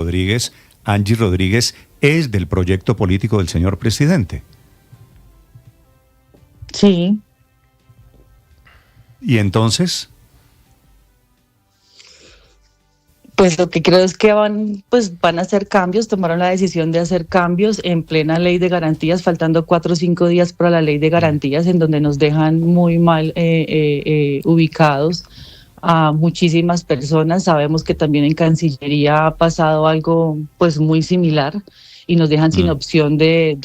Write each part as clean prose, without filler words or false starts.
Rodríguez, Angie Rodríguez, es del proyecto político del señor presidente. Sí. ¿Y entonces? Pues lo que creo es que van a hacer cambios, tomaron la decisión de hacer cambios en plena ley de garantías, faltando 4 o 5 días para la ley de garantías, en donde nos dejan muy mal ubicados a muchísimas personas. Sabemos que también en Cancillería ha pasado algo pues muy similar y nos dejan sin opción de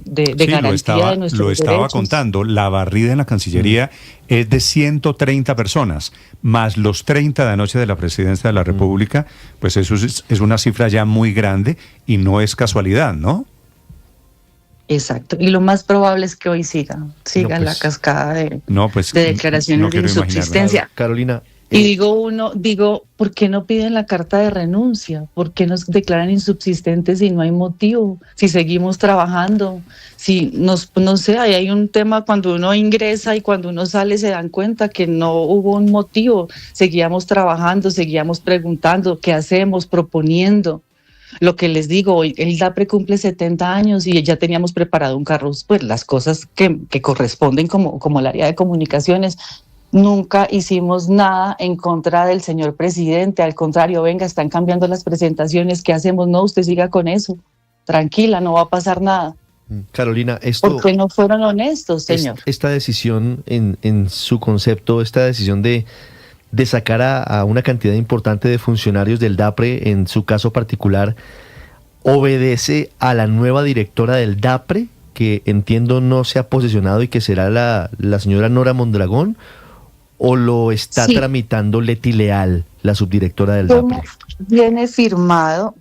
Sí, garantía de lo nuestros estaba derechos. contando. La barrida en la Cancillería es de 130 personas, más los 30 de anoche de la Presidencia de la República, pues eso es una cifra ya muy grande y no es casualidad, ¿no? Exacto, y lo más probable es que hoy siga la cascada de declaraciones no de quiero imaginarme. insubsistencia. Carolina. Y digo, ¿por qué no piden la carta de renuncia? ¿Por qué nos declaran insubsistentes si no hay motivo? Si seguimos trabajando, si no sé, ahí hay un tema cuando uno ingresa y cuando uno sale se dan cuenta que no hubo un motivo. Seguíamos trabajando, seguíamos preguntando, ¿qué hacemos? Proponiendo. Lo que les digo, hoy el DAPRE cumple 70 años y ya teníamos preparado un carro, pues las cosas que corresponden como el área de comunicaciones. Nunca hicimos nada en contra del señor presidente, al contrario, venga, están cambiando las presentaciones, ¿qué hacemos? No, usted siga con eso, tranquila, no va a pasar nada. Carolina, esto... ¿Por qué no fueron honestos, señor? Esta decisión, en su concepto, esta decisión de sacar a una cantidad importante de funcionarios del DAPRE, en su caso particular, ¿obedece a la nueva directora del DAPRE, que entiendo no se ha posesionado y que será la señora Nora Mondragón, o lo está tramitando Leti Leal, la subdirectora del DAPRE? Viene firmado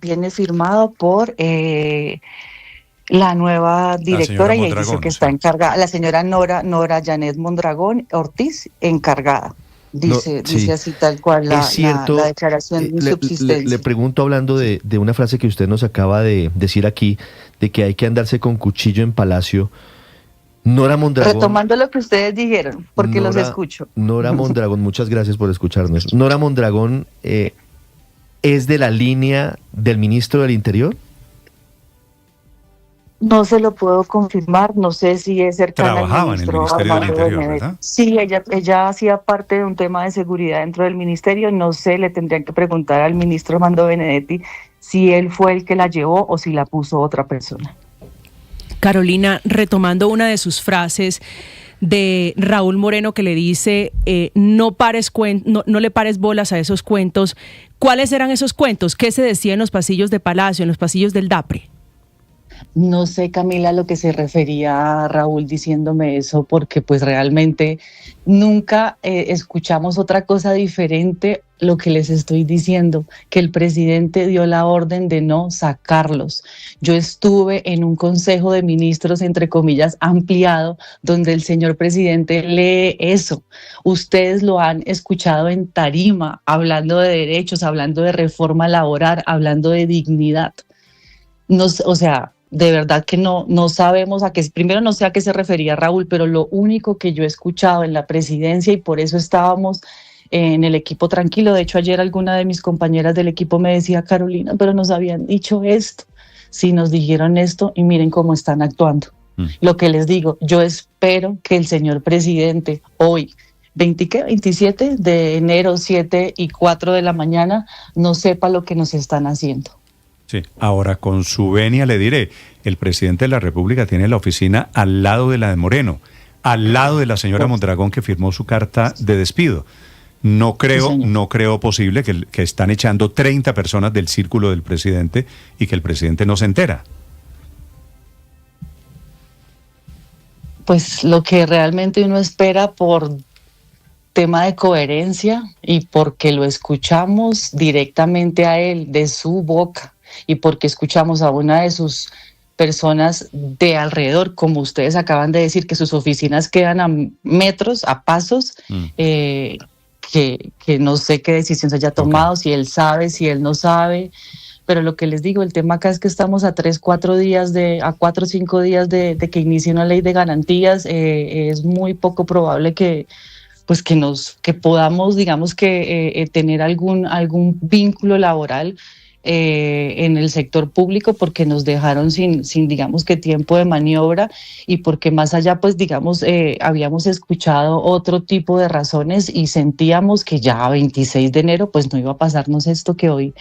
por la nueva directora, y ahí dice que está encargada, la señora Nora Janet Mondragón Ortiz, encargada. Dice así tal cual la declaración de insubsistencia. Le pregunto, hablando de una frase que usted nos acaba de decir aquí, de que hay que andarse con cuchillo en Palacio. Nora Mondragón... Retomando lo que ustedes dijeron, porque los escucho. Nora Mondragón, muchas gracias por escucharnos. ¿Nora Mondragón es de la línea del ministro del Interior? No se lo puedo confirmar, no sé si es cercana Trabajaba al en el ministro Ministerio del Armando Interior, Benedetti. ¿verdad? Sí, ella hacía parte de un tema de seguridad dentro del ministerio. No sé, le tendrían que preguntar al ministro Armando Benedetti si él fue el que la llevó o si la puso otra persona. Carolina, retomando una de sus frases de Raúl Moreno, que le dice no le pares bolas a esos cuentos. ¿Cuáles eran esos cuentos? ¿Qué se decía en los pasillos de Palacio, en los pasillos del DAPRE? No sé, Camila, a lo que se refería Raúl diciéndome eso, porque pues realmente nunca escuchamos otra cosa diferente. Lo que les estoy diciendo, que el presidente dio la orden de no sacarlos. Yo estuve en un consejo de ministros, entre comillas, ampliado, donde el señor presidente lee eso. Ustedes lo han escuchado en tarima, hablando de derechos, hablando de reforma laboral, hablando de dignidad. O sea, de verdad que no sabemos primero no sé a qué se refería Raúl, pero lo único que yo he escuchado en la presidencia, y por eso estábamos en el equipo tranquilo. De hecho, ayer alguna de mis compañeras del equipo me decía, Carolina, pero nos habían dicho esto, sí nos dijeron esto y miren cómo están actuando. Lo que les digo, yo espero que el señor presidente hoy, 27 de enero, 7 y 4 de la mañana, no sepa lo que nos están haciendo. Sí, ahora con su venia le diré, el presidente de la República tiene la oficina al lado de la de Moreno, al lado de la señora Mondragón, que firmó su carta de despido. No creo posible que están echando 30 personas del círculo del presidente y que el presidente no se entera. Pues lo que realmente uno espera, por tema de coherencia y porque lo escuchamos directamente a él, de su boca, y porque escuchamos a una de sus personas de alrededor, como ustedes acaban de decir, que sus oficinas quedan a metros, a pasos, que no sé qué decisión se haya tomado, si él sabe, si él no sabe, pero lo que les digo, el tema acá es que estamos a 4 o 5 días de que inicie una ley de garantías. Es muy poco probable que podamos, digamos, que tener algún vínculo laboral en el sector público porque nos dejaron sin digamos que tiempo de maniobra y porque más allá pues digamos habíamos escuchado otro tipo de razones y sentíamos que ya a 26 de enero pues no iba a pasarnos esto que hoy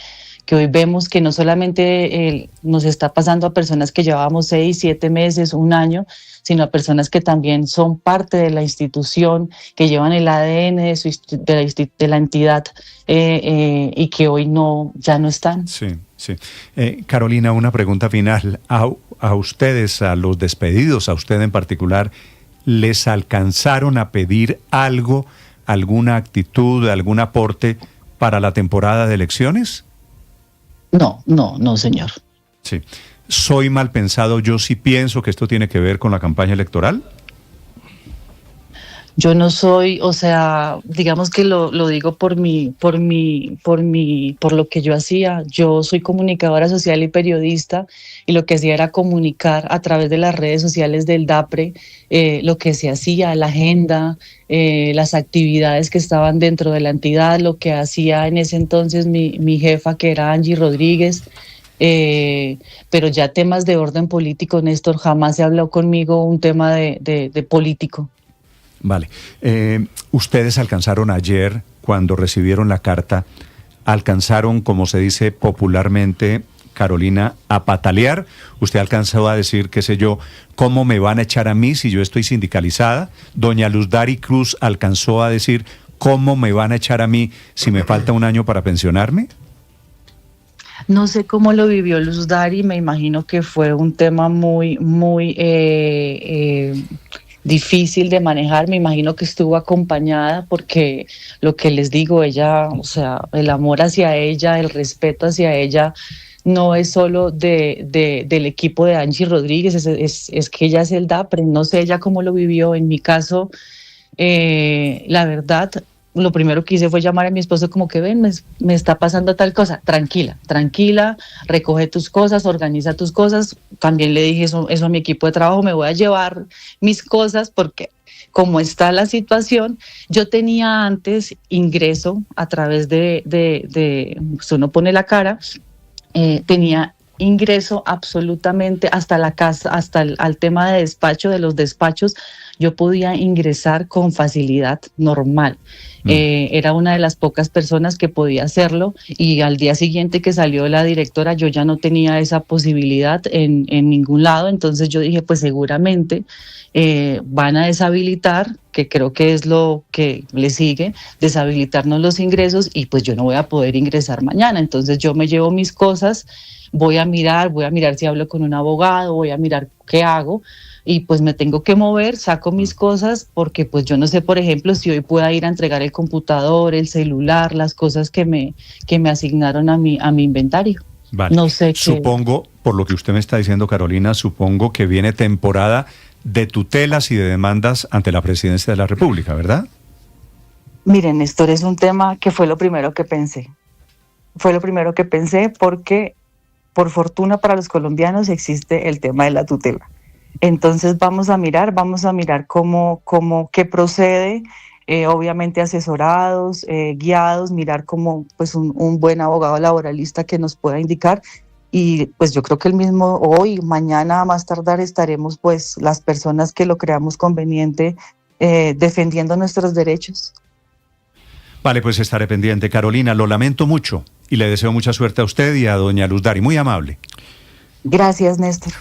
vemos, que no solamente nos está pasando a personas que llevábamos 6, 7 meses, un año, sino a personas que también son parte de la institución, que llevan el ADN de la entidad y que hoy ya no están. Sí, sí. Carolina, una pregunta final. A ustedes, a los despedidos, a usted en particular, ¿les alcanzaron a pedir algo, alguna actitud, algún aporte para la temporada de elecciones? No, señor. Sí. ¿Soy mal pensado? Yo sí pienso que esto tiene que ver con la campaña electoral. Yo no soy, o sea, digamos que lo digo por lo que yo hacía. Yo soy comunicadora social y periodista y lo que hacía era comunicar a través de las redes sociales del DAPRE lo que se hacía, la agenda, las actividades que estaban dentro de la entidad, lo que hacía en ese entonces mi jefa, que era Angie Rodríguez. Pero ya temas de orden político, Néstor, jamás se habló conmigo un tema de político. Vale. Ustedes alcanzaron ayer, cuando recibieron la carta, alcanzaron, como se dice popularmente, Carolina, a patalear. Usted alcanzó a decir, qué sé yo, ¿cómo me van a echar a mí si yo estoy sindicalizada? Doña Luz Dari Cruz alcanzó a decir, ¿cómo me van a echar a mí si me falta un año para pensionarme? No sé cómo lo vivió Luz Dari, me imagino que fue un tema muy difícil de manejar. Me imagino que estuvo acompañada porque lo que les digo, ella, o sea, el amor hacia ella, el respeto hacia ella no es solo del equipo de Angie Rodríguez, es que ella es el DAPRE. No sé ella cómo lo vivió. En mi caso, la verdad, lo primero que hice fue llamar a mi esposo como que ven, me está pasando tal cosa, tranquila, recoge tus cosas, organiza tus cosas. También le dije eso a mi equipo de trabajo, me voy a llevar mis cosas porque como está la situación, yo tenía antes ingreso a través de uno pone la cara, tenía ingreso absolutamente hasta la casa, al tema de despacho, de los despachos, yo podía ingresar con facilidad normal. Era una de las pocas personas que podía hacerlo y al día siguiente que salió la directora yo ya no tenía esa posibilidad en ningún lado. Entonces yo dije, pues seguramente van a deshabilitar, que creo que es lo que le sigue, deshabilitarnos los ingresos y pues yo no voy a poder ingresar mañana. Entonces yo me llevo mis cosas, voy a mirar si hablo con un abogado, voy a mirar qué hago. Y pues me tengo que mover, saco mis cosas, porque pues yo no sé, por ejemplo, si hoy pueda ir a entregar el computador, el celular, las cosas que me asignaron a mi inventario. Vale. No sé qué. Supongo, por lo que usted me está diciendo, Carolina, supongo que viene temporada de tutelas y de demandas ante la Presidencia de la República, ¿verdad? Miren, Néstor, es un tema que fue lo primero que pensé. Fue lo primero que pensé porque, por fortuna para los colombianos, existe el tema de la tutela. Entonces vamos a mirar qué procede, obviamente asesorados, guiados, mirar cómo pues un buen abogado laboralista que nos pueda indicar. Y pues yo creo que el mismo hoy, mañana a más tardar estaremos pues las personas que lo creamos conveniente defendiendo nuestros derechos. Vale, pues estaré pendiente. Carolina, lo lamento mucho y le deseo mucha suerte a usted y a doña Luz Dari. Muy amable. Gracias, Néstor.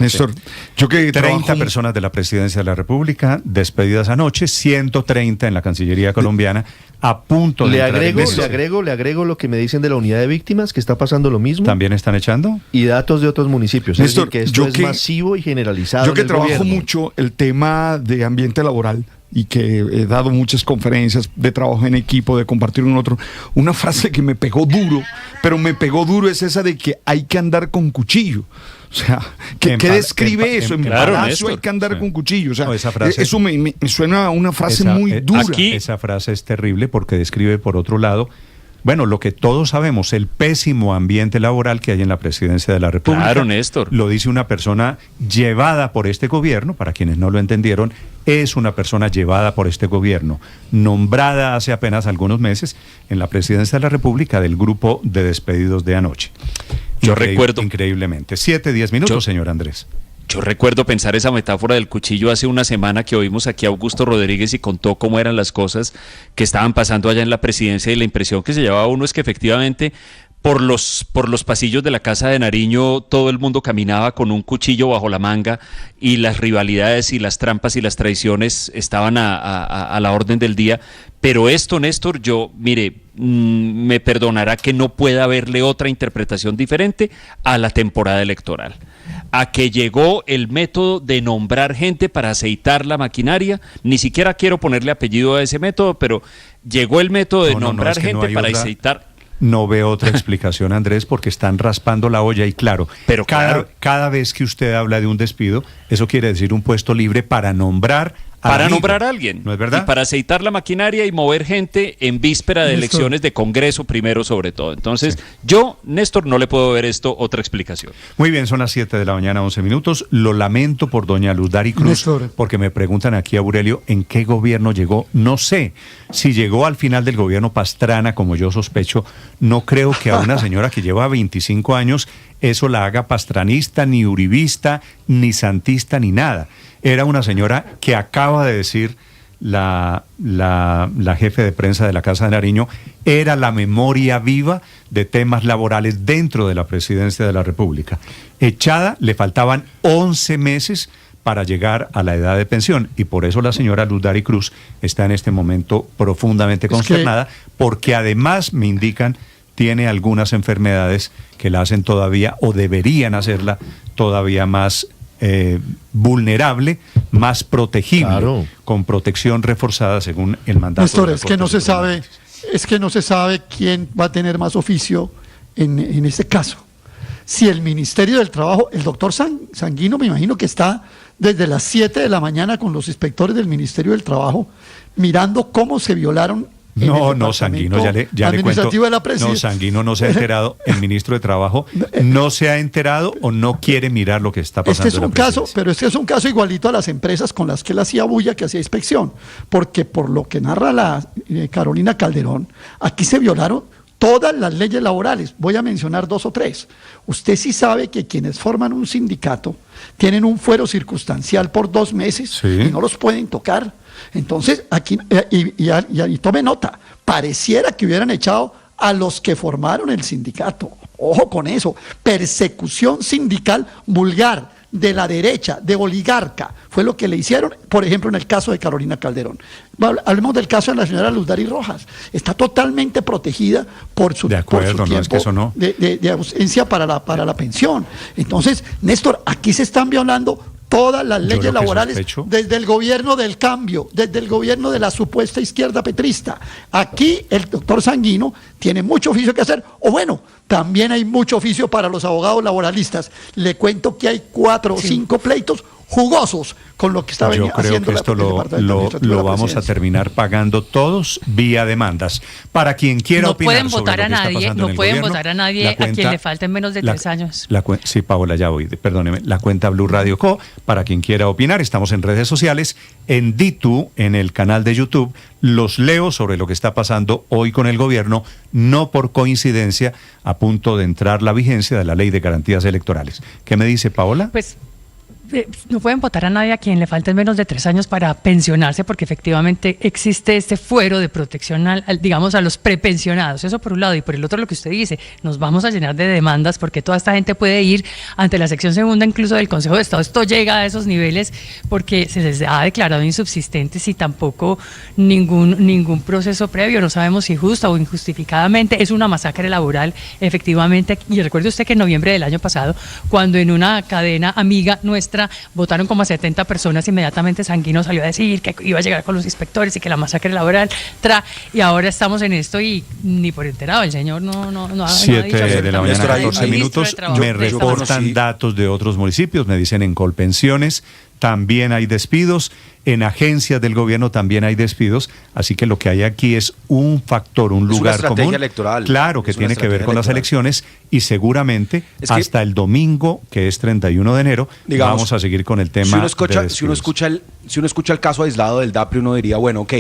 Néstor, yo que 30 personas de la Presidencia de la República despedidas anoche, 130 en la Cancillería colombiana, a punto de entrar en eso. Le agrego lo que me dicen de la unidad de víctimas, que está pasando lo mismo. ¿También están echando? Y datos de otros municipios. Néstor, es decir, que esto es masivo y generalizado. Yo que trabajo gobierno. mucho el tema de ambiente laboral y que he dado muchas conferencias de trabajo en equipo, de compartir un otro, una frase que me pegó duro, pero me pegó duro es esa de que hay que andar con cuchillo. O sea, ¿qué describe eso? En Palacio hay que andar con cuchillo. O sea, esa frase, eso me suena a una frase muy dura. Esa frase es terrible porque describe, por otro lado, Bueno, lo que todos sabemos, el pésimo ambiente laboral que hay en la presidencia de la República. Claro, Néstor. Lo dice una persona llevada por este gobierno, para quienes no lo entendieron, es una persona llevada por este gobierno, nombrada hace apenas algunos meses en la presidencia de la República del grupo de despedidos de anoche. Yo recuerdo... Increíblemente. 7-10 minutos, señor Andrés. Yo recuerdo pensar esa metáfora del cuchillo hace una semana que oímos aquí a Augusto Rodríguez y contó cómo eran las cosas que estaban pasando allá en la presidencia, y la impresión que se llevaba uno es que efectivamente por los pasillos de la Casa de Nariño todo el mundo caminaba con un cuchillo bajo la manga, y las rivalidades y las trampas y las traiciones estaban a la orden del día. Pero esto, Néstor, me perdonará que no pueda haberle otra interpretación diferente a la temporada electoral. A que llegó el método de nombrar gente para aceitar la maquinaria. Ni siquiera quiero ponerle apellido a ese método, pero llegó el método de nombrar gente para aceitar. No veo otra explicación, Andrés, porque están raspando la olla y claro, pero cada vez que usted habla de un despido, eso quiere decir un puesto libre para nombrar a alguien. ¿No es verdad? Y para aceitar la maquinaria y mover gente en víspera de elecciones de Congreso primero, sobre todo. Entonces, yo, Néstor, no le puedo ver esto otra explicación. Muy bien, son las 7 de la mañana, 11 minutos. Lo lamento por doña Luz Dari Cruz, Néstor, porque me preguntan aquí, Aurelio, ¿en qué gobierno llegó? No sé. Si llegó al final del gobierno Pastrana, como yo sospecho, no creo que a una señora que lleva 25 años eso la haga pastranista, ni uribista, ni santista, ni nada. Era una señora que acaba de decir la jefe de prensa de la Casa de Nariño, era la memoria viva de temas laborales dentro de la presidencia de la República. Echada, le faltaban 11 meses para llegar a la edad de pensión, y por eso la señora Luz Dari Cruz está en este momento profundamente consternada, porque además, me indican, tiene algunas enfermedades que la hacen todavía, o deberían hacerla todavía más vulnerable, más protegible, claro, con protección reforzada según el mandato. Néstor, es que no se sabe quién va a tener más oficio en este caso. Si el Ministerio del Trabajo, el doctor Sanguino, me imagino que está desde las 7 de la mañana con los inspectores del Ministerio del Trabajo mirando cómo se violaron. No, Sanguino, ya le cuento. No, Sanguino no se ha enterado. El ministro de Trabajo no se ha enterado o no quiere mirar lo que está pasando. Este es un caso, pero este es un caso igualito a las empresas con las que él hacía bulla, que hacía inspección, porque por lo que narra la Carolina Calderón, aquí se violaron todas las leyes laborales. Voy a mencionar 2 o 3. Usted sí sabe que quienes forman un sindicato tienen un fuero circunstancial por 2 meses, sí, y no los pueden tocar. Entonces, aquí, y tome nota, pareciera que hubieran echado a los que formaron el sindicato. Ojo con eso, persecución sindical vulgar, de la derecha, de oligarca, fue lo que le hicieron, por ejemplo, en el caso de Carolina Calderón. Hablemos del caso de la señora Luz Dari Rojas. Está totalmente protegida por su, tiempo no, es que eso no, de ausencia para la pensión. Entonces, Néstor, aquí se están violando todas las leyes laborales desde el gobierno del cambio, desde el gobierno de la supuesta izquierda petrista. Aquí el doctor Sanguino tiene mucho oficio que hacer, o bueno, también hay mucho oficio para los abogados laboralistas. Le cuento que hay 4 o 5 pleitos jugosos con lo que está haciendo. Yo creo que esto lo vamos a terminar pagando todos vía demandas. Para quien quiera opinar sobre lo que está pasando en el gobierno, no pueden votar a nadie a quien le falten menos de 3 años. Sí, Paola, ya voy, perdóneme. La cuenta Blue Radio Co, para quien quiera opinar, estamos en redes sociales, en Ditu, en el canal de YouTube, los leo sobre lo que está pasando hoy con el gobierno, no por coincidencia, a punto de entrar la vigencia de la Ley de Garantías Electorales. ¿Qué me dice Paola? Pues no pueden votar a nadie a quien le falten menos de 3 años para pensionarse, porque efectivamente existe este fuero de protección digamos, a los prepensionados. Eso por un lado. Y por el otro, lo que usted dice, nos vamos a llenar de demandas, porque toda esta gente puede ir ante la sección segunda incluso del Consejo de Estado. Esto llega a esos niveles porque se les ha declarado insubsistentes y tampoco ningún proceso previo. No sabemos si justa o injustificadamente. Es una masacre laboral, efectivamente. Y recuerde usted que en noviembre del año pasado, cuando en una cadena amiga nuestra votaron como a 70 personas, inmediatamente Sanguino salió a decir que iba a llegar con los inspectores y que la masacre laboral y ahora estamos en esto y ni por enterado, el señor no 7 de la mañana, 14 minutos. Me reportan datos de otros municipios, me dicen en Colpensiones también hay despidos, en agencias del gobierno también hay despidos, así que lo que hay aquí es un factor, un lugar común. Es una estrategia electoral. Claro, que tiene que ver con las elecciones y seguramente hasta el domingo, que es 31 de enero, digamos, vamos a seguir con el tema. Si uno escucha el caso aislado del DAPRE, uno diría, bueno, ok,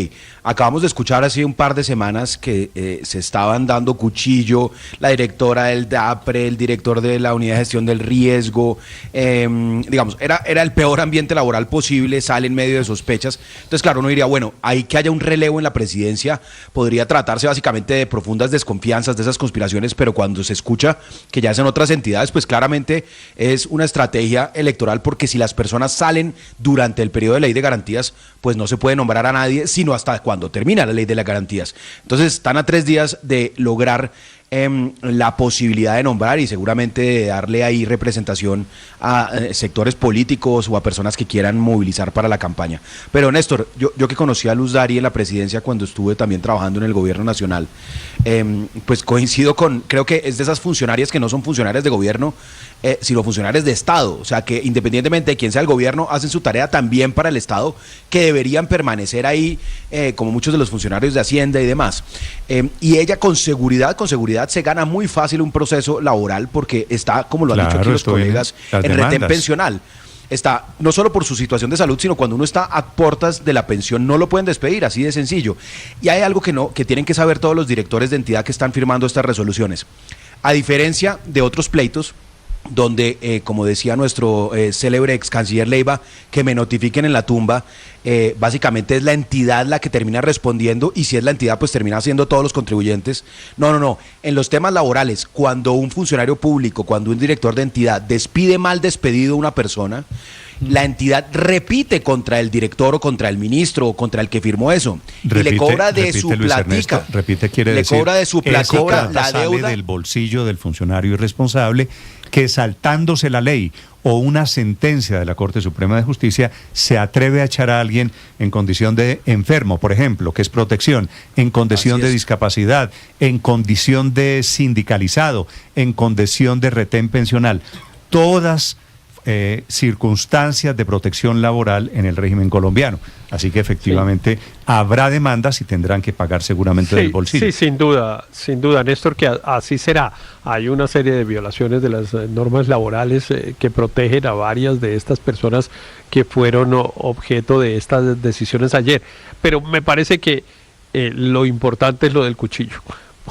acabamos de escuchar hace un par de semanas que se estaban dando cuchillo la directora del DAPRE, el director de la unidad de gestión del riesgo, digamos, era el peor ambiente laboral posible, sale en medio de sospechas. Entonces, claro, uno diría, bueno, hay que haya un relevo en la presidencia, podría tratarse básicamente de profundas desconfianzas, de esas conspiraciones, pero cuando se escucha que ya es en otras entidades, pues claramente es una estrategia electoral, porque si las personas salen durante el periodo de ley de garantías, pues no se puede nombrar a nadie, sino hasta cuando termina la ley de las garantías. Entonces, están a 3 días de lograr la posibilidad de nombrar y seguramente de darle ahí representación a sectores políticos o a personas que quieran movilizar para la campaña. Pero Néstor, yo que conocí a Luz Dari en la presidencia cuando estuve también trabajando en el gobierno nacional, pues coincido creo que es de esas funcionarias que no son funcionarias de gobierno, sino funcionarias de Estado, o sea que independientemente de quién sea el gobierno, hacen su tarea también para el Estado, que deberían permanecer ahí, como muchos de los funcionarios de Hacienda y demás. Y ella con seguridad se gana muy fácil un proceso laboral, porque está, como lo han dicho aquí los colegas, en retén pensional. Está no solo por su situación de salud, sino cuando uno está a puertas de la pensión, no lo pueden despedir, así de sencillo. Y hay algo que tienen que saber todos los directores de entidad que están firmando estas resoluciones. A diferencia de otros pleitos, donde, como decía nuestro célebre ex canciller Leiva, que me notifiquen en la tumba, básicamente es la entidad la que termina respondiendo, y si es la entidad, pues termina siendo todos los contribuyentes. No. En los temas laborales, cuando un funcionario público, cuando un director de entidad despide mal despedido a una persona, la entidad repite contra el director o contra el ministro o contra el que firmó eso, y le cobra de su platica. Le cobra de su platica la deuda. Sale del bolsillo del funcionario irresponsable que, saltándose la ley o una sentencia de la Corte Suprema de Justicia, se atreve a echar a alguien en condición de enfermo, por ejemplo, que es protección, en condición de discapacidad, en condición de sindicalizado, en condición de retén pensional. Todas circunstancias de protección laboral en el régimen colombiano. Así que efectivamente habrá demandas y tendrán que pagar seguramente del bolsillo. Sí, sin duda, Néstor, que así será. Hay una serie de violaciones de las normas laborales que protegen a varias de estas personas que fueron objeto de estas decisiones ayer. Pero me parece que lo importante es lo del cuchillo,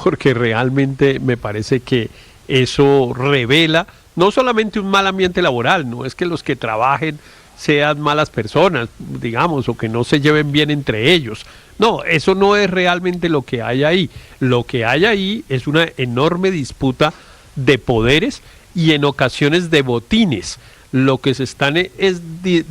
porque realmente me parece que eso revela no solamente un mal ambiente laboral, no es que los que trabajen sean malas personas, digamos, o que no se lleven bien entre ellos. No, eso no es realmente lo que hay ahí. Lo que hay ahí es una enorme disputa de poderes y en ocasiones de botines. Lo que se están es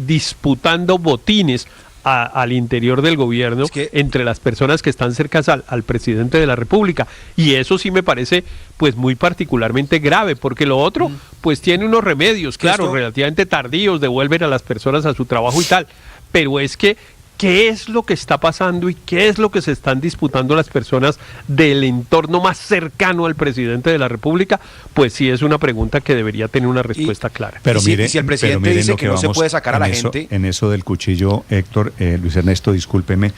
disputando botines al interior del gobierno, entre las personas que están cercanas al presidente de la República, y eso sí me parece pues muy particularmente grave, porque lo otro pues tiene unos remedios, claro, relativamente tardíos, devuelven a las personas a su trabajo y tal, pero es que ¿qué es lo que está pasando y qué es lo que se están disputando las personas del entorno más cercano al presidente de la República? Pues sí es una pregunta que debería tener una respuesta clara. Pero mire, si el presidente dice que no se puede sacar a la gente... En eso del cuchillo, Héctor, Luis Ernesto, discúlpeme,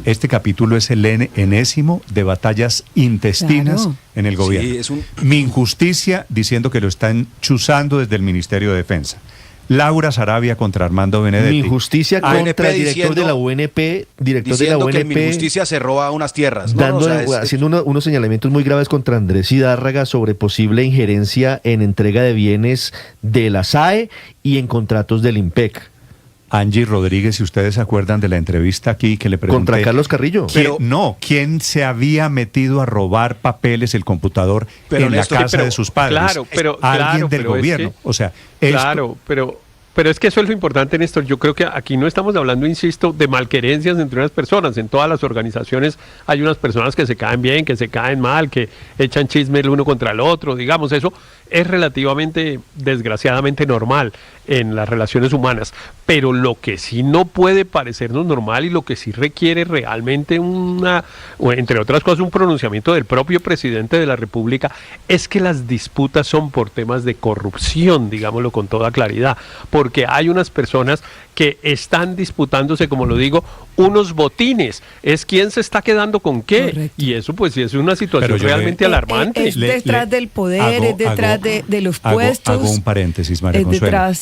este capítulo es el enésimo de batallas intestinas en el gobierno. Sí, Mi injusticia diciendo que lo están chuzando desde el Ministerio de Defensa. Laura Sarabia contra Armando Benedetti. Mi injusticia contra el director de la UNP, diciendo que mi injusticia se roba unas tierras. Haciendo unos señalamientos muy graves contra Andrés Zidárraga sobre posible injerencia en entrega de bienes de la SAE y en contratos del IMPEC. Angie Rodríguez, si ustedes se acuerdan de la entrevista aquí que le pregunté... ¿Contra Carlos Carrillo? ¿Quién se había metido a robar papeles, el computador, en la casa de sus padres? Alguien del gobierno. Pero es que eso es lo importante, Néstor. Yo creo que aquí no estamos hablando, insisto, de malquerencias entre unas personas. En todas las organizaciones hay unas personas que se caen bien, que se caen mal, que echan chisme el uno contra el otro. Digamos, eso es relativamente, desgraciadamente, normal. en las relaciones humanas, pero lo que sí no puede parecernos normal y lo que sí requiere realmente entre otras cosas, un pronunciamiento del propio presidente de la República, es que las disputas son por temas de corrupción, digámoslo con toda claridad, porque hay unas personas que están disputándose, como lo digo, unos botines, es quién se está quedando con qué. Correcto. Y eso pues sí es una situación realmente alarmante. Es detrás del poder, es detrás de los puestos. Hago un paréntesis, María Consuelo.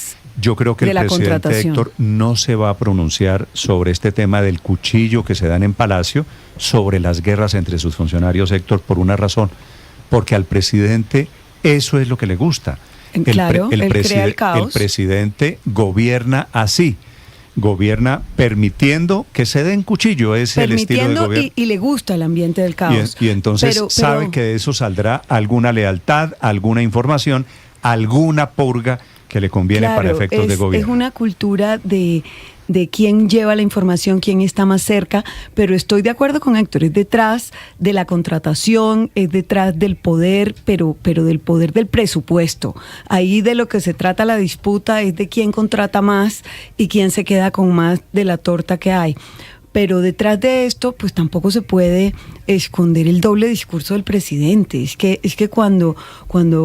Yo creo que el presidente Héctor no se va a pronunciar sobre este tema del cuchillo que se dan en Palacio, sobre las guerras entre sus funcionarios, Héctor, por una razón, porque al presidente eso es lo que le gusta. Claro, él crea el caos. El presidente gobierna así, gobierna permitiendo que se den cuchillo, es el estilo de gobierno. Y le gusta el ambiente del caos. Y entonces sabe que de eso saldrá alguna lealtad, alguna información, alguna purga que le conviene para efectos de gobierno. Es una cultura de quién lleva la información, quién está más cerca, pero estoy de acuerdo con Héctor, es detrás de la contratación, es detrás del poder, pero del poder del presupuesto. Ahí de lo que se trata la disputa es de quién contrata más y quién se queda con más de la torta que hay. Pero detrás de esto, pues tampoco se puede esconder el doble discurso del presidente. Es que cuando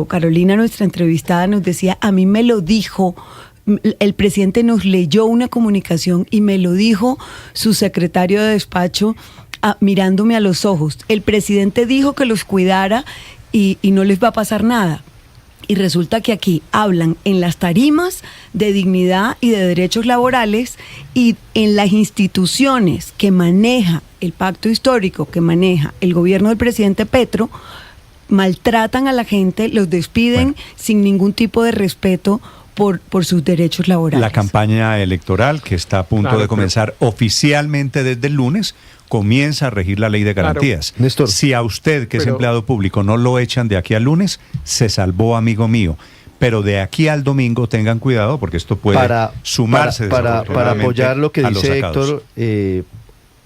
Carolina, nuestra entrevistada, nos decía, a mí me lo dijo, el presidente nos leyó una comunicación y me lo dijo su secretario de despacho mirándome a los ojos. El presidente dijo que los cuidara y no les va a pasar nada. Y resulta que aquí hablan en las tarimas de dignidad y de derechos laborales y en las instituciones que maneja el pacto histórico, que maneja el gobierno del presidente Petro, maltratan a la gente, los despiden sin ningún tipo de respeto por sus derechos laborales. La campaña electoral que está a punto de comenzar oficialmente desde el lunes comienza a regir la ley de garantías. Néstor, si a usted, que es empleado público, no lo echan de aquí al lunes, se salvó, amigo mío. Pero de aquí al domingo tengan cuidado porque esto puede sumarse para apoyar lo que dice Héctor,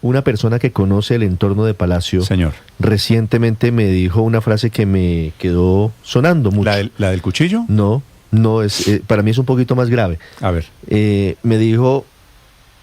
una persona que conoce el entorno de Palacio, señor, recientemente me dijo una frase que me quedó sonando mucho. ¿La del cuchillo? No es, para mí es un poquito más grave. A ver. Me dijo: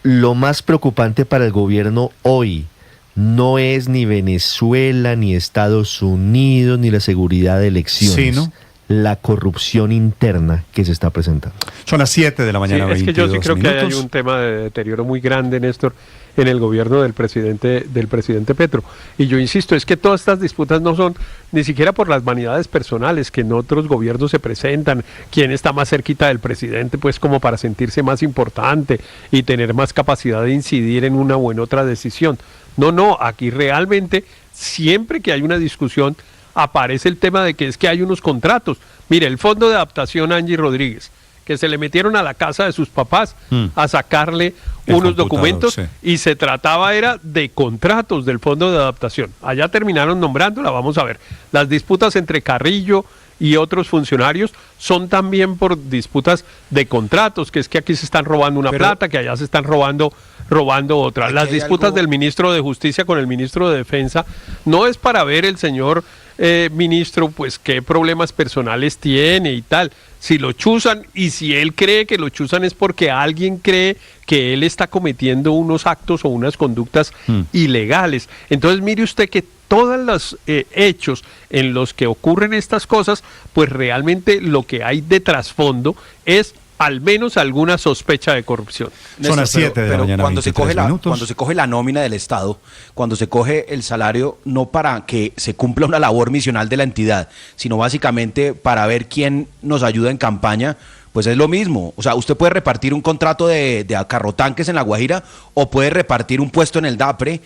lo más preocupante para el gobierno hoy no es ni Venezuela, ni Estados Unidos, ni la seguridad de elecciones. Sí, ¿no? La corrupción interna que se está presentando. Son las 7 de la mañana, 22 minutos. Es que yo sí creo minutos. que hay un tema de deterioro muy grande, Néstor, en el gobierno del presidente Petro. Y yo insisto, es que todas estas disputas no son ni siquiera por las vanidades personales que en otros gobiernos se presentan, quién está más cerquita del presidente, pues como para sentirse más importante y tener más capacidad de incidir en una o en otra decisión. No, aquí realmente, siempre que hay una discusión, aparece el tema de que es que hay unos contratos. Mire, el Fondo de Adaptación Angie Rodríguez, que se le metieron a la casa de sus papás a sacarle unos documentos y se trataba era de contratos del Fondo de Adaptación. Allá terminaron nombrándola, vamos a ver. Las disputas entre Carrillo y otros funcionarios son también por disputas de contratos, que es que aquí se están robando una plata, que allá se están robando otra. Las disputas del ministro de Justicia con el ministro de Defensa no es para ver el señor ministro, pues qué problemas personales tiene y tal. Si lo chuzan y si él cree que lo chuzan es porque alguien cree que él está cometiendo unos actos o unas conductas ilegales. Entonces mire usted que todos los hechos en los que ocurren estas cosas, pues realmente lo que hay de trasfondo es al menos alguna sospecha de corrupción. Son las 7 de la mañana, cuando se coge la nómina del Estado, cuando se coge el salario, no para que se cumpla una labor misional de la entidad, sino básicamente para ver quién nos ayuda en campaña, pues es lo mismo. O sea, usted puede repartir un contrato de acarrotanques en La Guajira o puede repartir un puesto en el DAPRE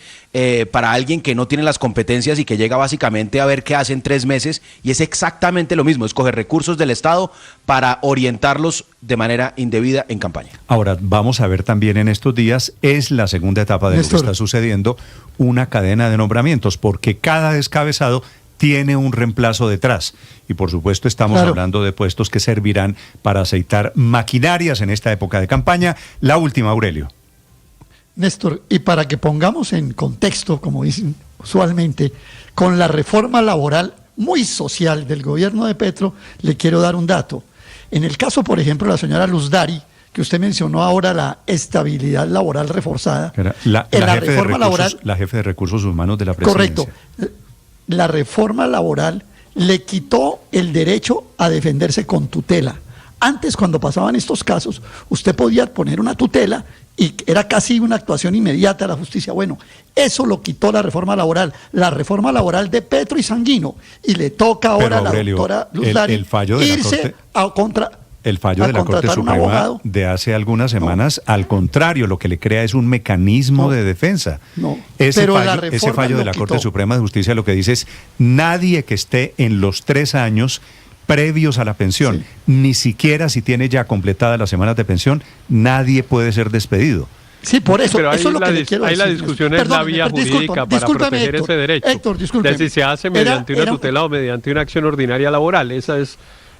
para alguien que no tiene las competencias y que llega básicamente a ver qué hace en 3 meses, y es exactamente lo mismo, es coger recursos del Estado para orientarlos de manera indebida en campaña. Ahora, vamos a ver también en estos días, es la segunda etapa de lo que está sucediendo, una cadena de nombramientos, porque cada descabezado tiene un reemplazo detrás. Y por supuesto estamos hablando de puestos que servirán para aceitar maquinarias en esta época de campaña. La última, Aurelio. Néstor, y para que pongamos en contexto, como dicen usualmente, con la reforma laboral muy social del gobierno de Petro, le quiero dar un dato. En el caso, por ejemplo, de la señora Luz Dari, que usted mencionó ahora, la estabilidad laboral reforzada, La jefe de recursos humanos de la presidencia. Correcto. La reforma laboral le quitó el derecho a defenderse con tutela. Antes, cuando pasaban estos casos, usted podía poner una tutela y era casi una actuación inmediata de la justicia. Bueno, eso lo quitó la reforma laboral de Petro y Sanguino, y le toca ahora a la doctora Luz Dari irse a contra... El fallo de la Corte Suprema de hace algunas semanas, al contrario, lo que le crea es un mecanismo de defensa. Ese fallo de la Corte Suprema de Justicia lo que dice es: nadie que esté en los 3 años previos a la pensión, ni siquiera si tiene ya completadas las semanas de pensión, nadie puede ser despedido. Sí, por eso. Pero eso es lo que le quiero decir. La discusión es la vía jurídica para proteger ese derecho. Héctor, discúlpeme. Si se hace mediante una tutela o mediante una acción ordinaria laboral.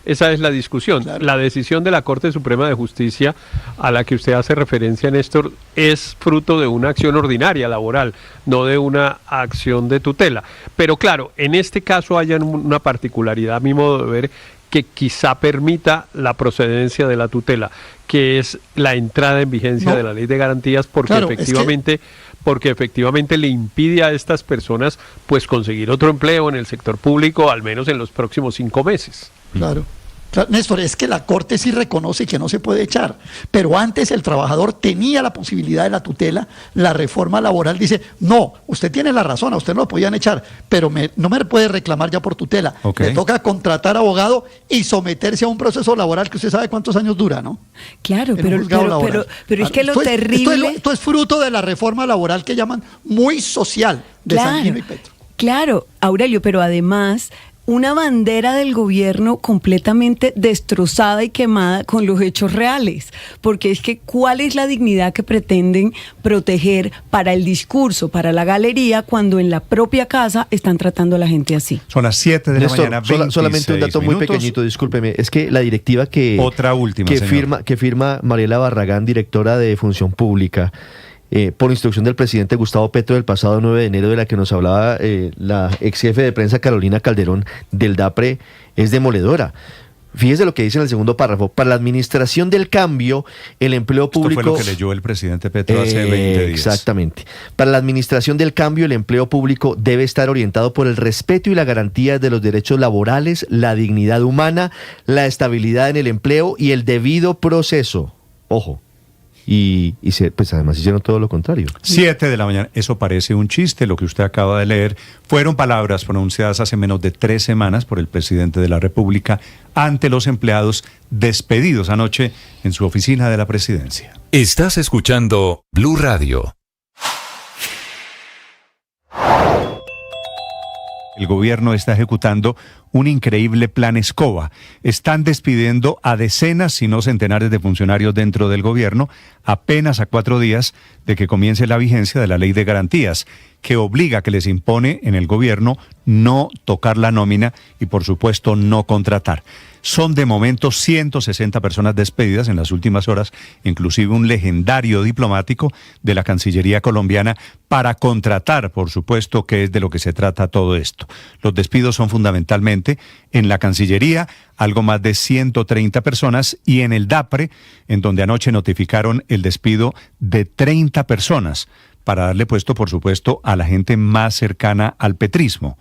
Esa es la discusión. Claro. La decisión de la Corte Suprema de Justicia a la que usted hace referencia, Néstor, es fruto de una acción ordinaria laboral, no de una acción de tutela. Pero claro, en este caso hay una particularidad, a mi modo de ver, que quizá permita la procedencia de la tutela, que es la entrada en vigencia de la Ley de Garantías, porque efectivamente le impide a estas personas pues conseguir otro empleo en el sector público, al menos en los próximos 5 meses. Claro. Néstor, es que la Corte sí reconoce que no se puede echar, pero antes el trabajador tenía la posibilidad de la tutela. La reforma laboral dice: no, usted tiene la razón, a usted no lo podían echar, pero no me puede reclamar ya por tutela. Le toca contratar abogado y someterse a un proceso laboral que usted sabe cuántos años dura, ¿no? Claro, pero es que lo terrible... Esto es fruto de la reforma laboral que llaman muy social de Sanguino y Petro. Claro, Aurelio, pero además... una bandera del gobierno completamente destrozada y quemada con los hechos reales, porque es que ¿cuál es la dignidad que pretenden proteger para el discurso, para la galería, cuando en la propia casa están tratando a la gente así? Son las 7 de Néstor, la mañana, solamente un dato muy pequeñito, discúlpeme, es que la directiva que firma Mariela Barragán, directora de Función Pública, por instrucción del presidente Gustavo Petro del pasado 9 de enero, de la que nos hablaba la ex jefe de prensa Carolina Calderón del DAPRE, es demoledora. Fíjese lo que dice en el segundo párrafo: para la administración del cambio, el empleo público... Esto fue lo que leyó el presidente Petro hace 20 días. Exactamente. Para la administración del cambio, el empleo público debe estar orientado por el respeto y la garantía de los derechos laborales, la dignidad humana, la estabilidad en el empleo y el debido proceso. Ojo. Y pues además hicieron todo lo contrario. 7 de la mañana, eso parece un chiste, lo que usted acaba de leer. Fueron palabras pronunciadas hace menos de 3 semanas por el presidente de la República ante los empleados despedidos anoche en su oficina de la presidencia. Estás escuchando Blue Radio. El gobierno está ejecutando un increíble plan escoba. Están despidiendo a decenas, si no centenares de funcionarios dentro del gobierno, apenas a 4 días de que comience la vigencia de la Ley de Garantías, que obliga, que les impone en el gobierno no tocar la nómina y, por supuesto, no contratar. Son de momento 160 personas despedidas en las últimas horas, inclusive un legendario diplomático de la Cancillería colombiana, para contratar, por supuesto, que es de lo que se trata todo esto. Los despidos son fundamentalmente en la Cancillería, algo más de 130 personas, y en el DAPRE, en donde anoche notificaron el despido de 30 personas, para darle puesto, por supuesto, a la gente más cercana al petrismo.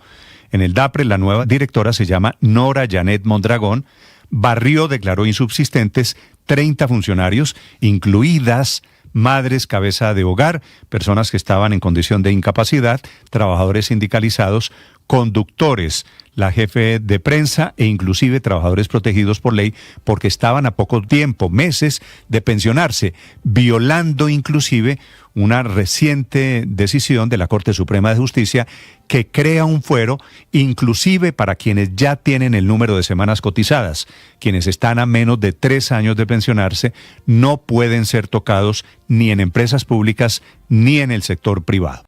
En el DAPRE, la nueva directora se llama Nora Janet Mondragón. Barrió, declaró insubsistentes 30 funcionarios, incluidas madres cabeza de hogar, personas que estaban en condición de incapacidad, trabajadores sindicalizados, conductores, la jefe de prensa e inclusive trabajadores protegidos por ley porque estaban a poco tiempo, meses, de pensionarse, violando inclusive una reciente decisión de la Corte Suprema de Justicia que crea un fuero inclusive para quienes ya tienen el número de semanas cotizadas. Quienes están a menos de 3 años de pensionarse no pueden ser tocados ni en empresas públicas ni en el sector privado.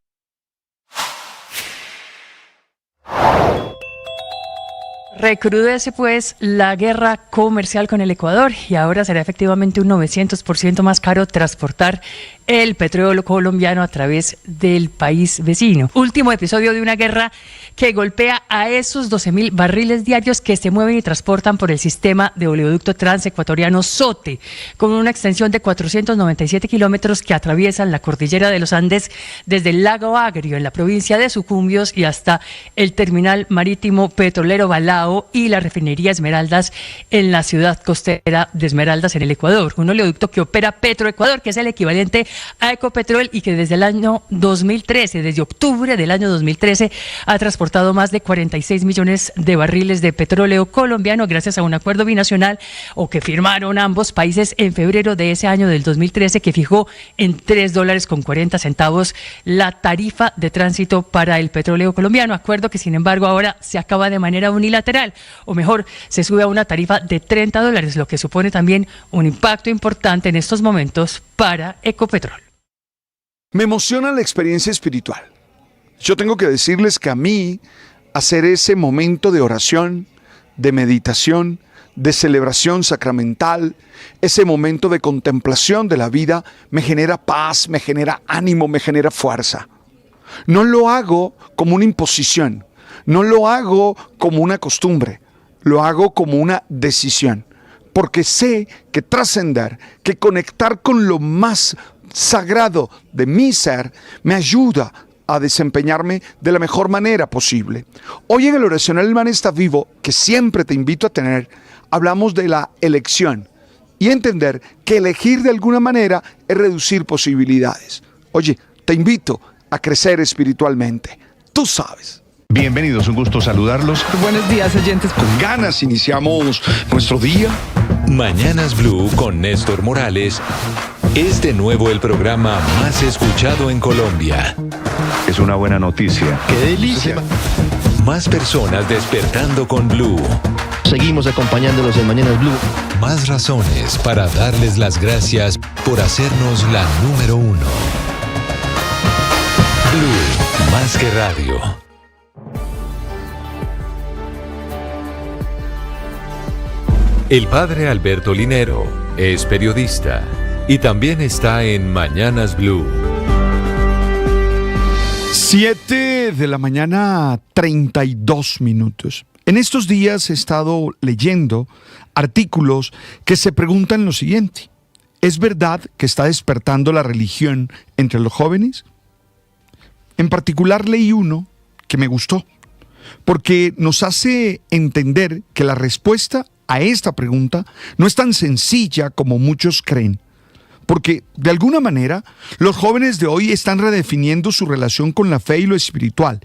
Recrudece pues la guerra comercial con el Ecuador y ahora será efectivamente un 900% más caro transportar el petróleo colombiano a través del país vecino. Último episodio de una guerra que golpea a esos 12.000 barriles diarios que se mueven y transportan por el sistema de oleoducto transecuatoriano SOTE, con una extensión de 497 kilómetros que atraviesan la cordillera de los Andes desde el lago Agrio en la provincia de Sucumbíos y hasta el terminal marítimo petrolero Balao y la refinería Esmeraldas en la ciudad costera de Esmeraldas en el Ecuador. Un oleoducto que opera Petroecuador, que es el equivalente a Ecopetrol y que desde el año 2013, desde octubre del año 2013, ha transportado más de 46 millones de barriles de petróleo colombiano gracias a un acuerdo binacional o que firmaron ambos países en febrero de ese año del 2013 que fijó en $3.40 la tarifa de tránsito para el petróleo colombiano. Acuerdo que sin embargo ahora se acaba de manera unilateral, o mejor, se sube a una tarifa de $30, lo que supone también un impacto importante en estos momentos para Ecopetrol. Me emociona la experiencia espiritual. Yo tengo que decirles que a mí hacer ese momento de oración, de meditación, de celebración sacramental, ese momento de contemplación de la vida, me genera paz, me genera ánimo, me genera fuerza. No lo hago como una imposición, no lo hago como una costumbre, lo hago como una decisión, porque sé que trascender, que conectar con lo más sagrado de mi ser me ayuda a desempeñarme de la mejor manera posible. Hoy en el Oracional El Man Está Vivo, que siempre te invito a tener, hablamos de la elección y entender que elegir de alguna manera es reducir posibilidades. Oye, te invito a crecer espiritualmente. Tú sabes. Bienvenidos, un gusto saludarlos. Buenos días, oyentes. Con ganas iniciamos nuestro día. Mañanas Blue con Néstor Morales es de nuevo el programa más escuchado en Colombia. Es una buena noticia. ¡Qué delicia! Más personas despertando con Blue. Seguimos acompañándolos en Mañanas Blue. Más razones para darles las gracias por hacernos la número 1. Blue, más que radio. El padre Alberto Linero es periodista y también está en Mañanas Blue. 7 de la mañana, 32 minutos. En estos días he estado leyendo artículos que se preguntan lo siguiente: ¿es verdad que está despertando la religión entre los jóvenes? En particular leí uno que me gustó, porque nos hace entender que la respuesta a esta pregunta no es tan sencilla como muchos creen. Porque, de alguna manera, los jóvenes de hoy están redefiniendo su relación con la fe y lo espiritual.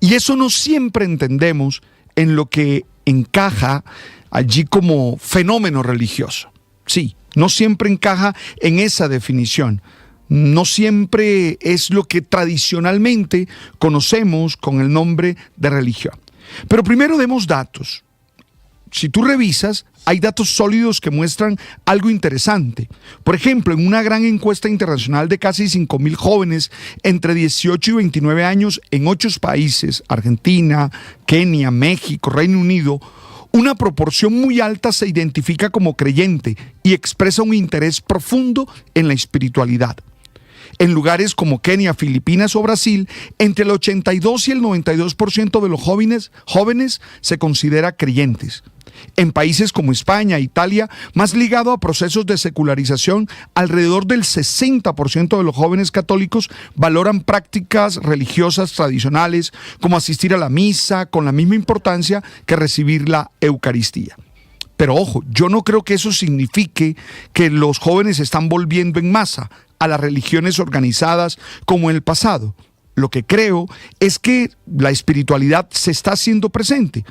Y eso no siempre entendemos en lo que encaja allí como fenómeno religioso. Sí, no siempre encaja en esa definición. No siempre es lo que tradicionalmente conocemos con el nombre de religión. Pero primero demos datos. Si tú revisas, hay datos sólidos que muestran algo interesante. Por ejemplo, en una gran encuesta internacional de casi 5.000 jóvenes entre 18 y 29 años en 8 países, Argentina, Kenia, México, Reino Unido, una proporción muy alta se identifica como creyente y expresa un interés profundo en la espiritualidad. En lugares como Kenia, Filipinas o Brasil, entre el 82 y el 92% de los jóvenes se considera creyentes. En países como España e Italia, más ligado a procesos de secularización, alrededor del 60% de los jóvenes católicos valoran prácticas religiosas tradicionales, como asistir a la misa, con la misma importancia que recibir la Eucaristía. Pero ojo, yo no creo que eso signifique que los jóvenes están volviendo en masa a las religiones organizadas como en el pasado. Lo que creo es que la espiritualidad se está haciendo presente.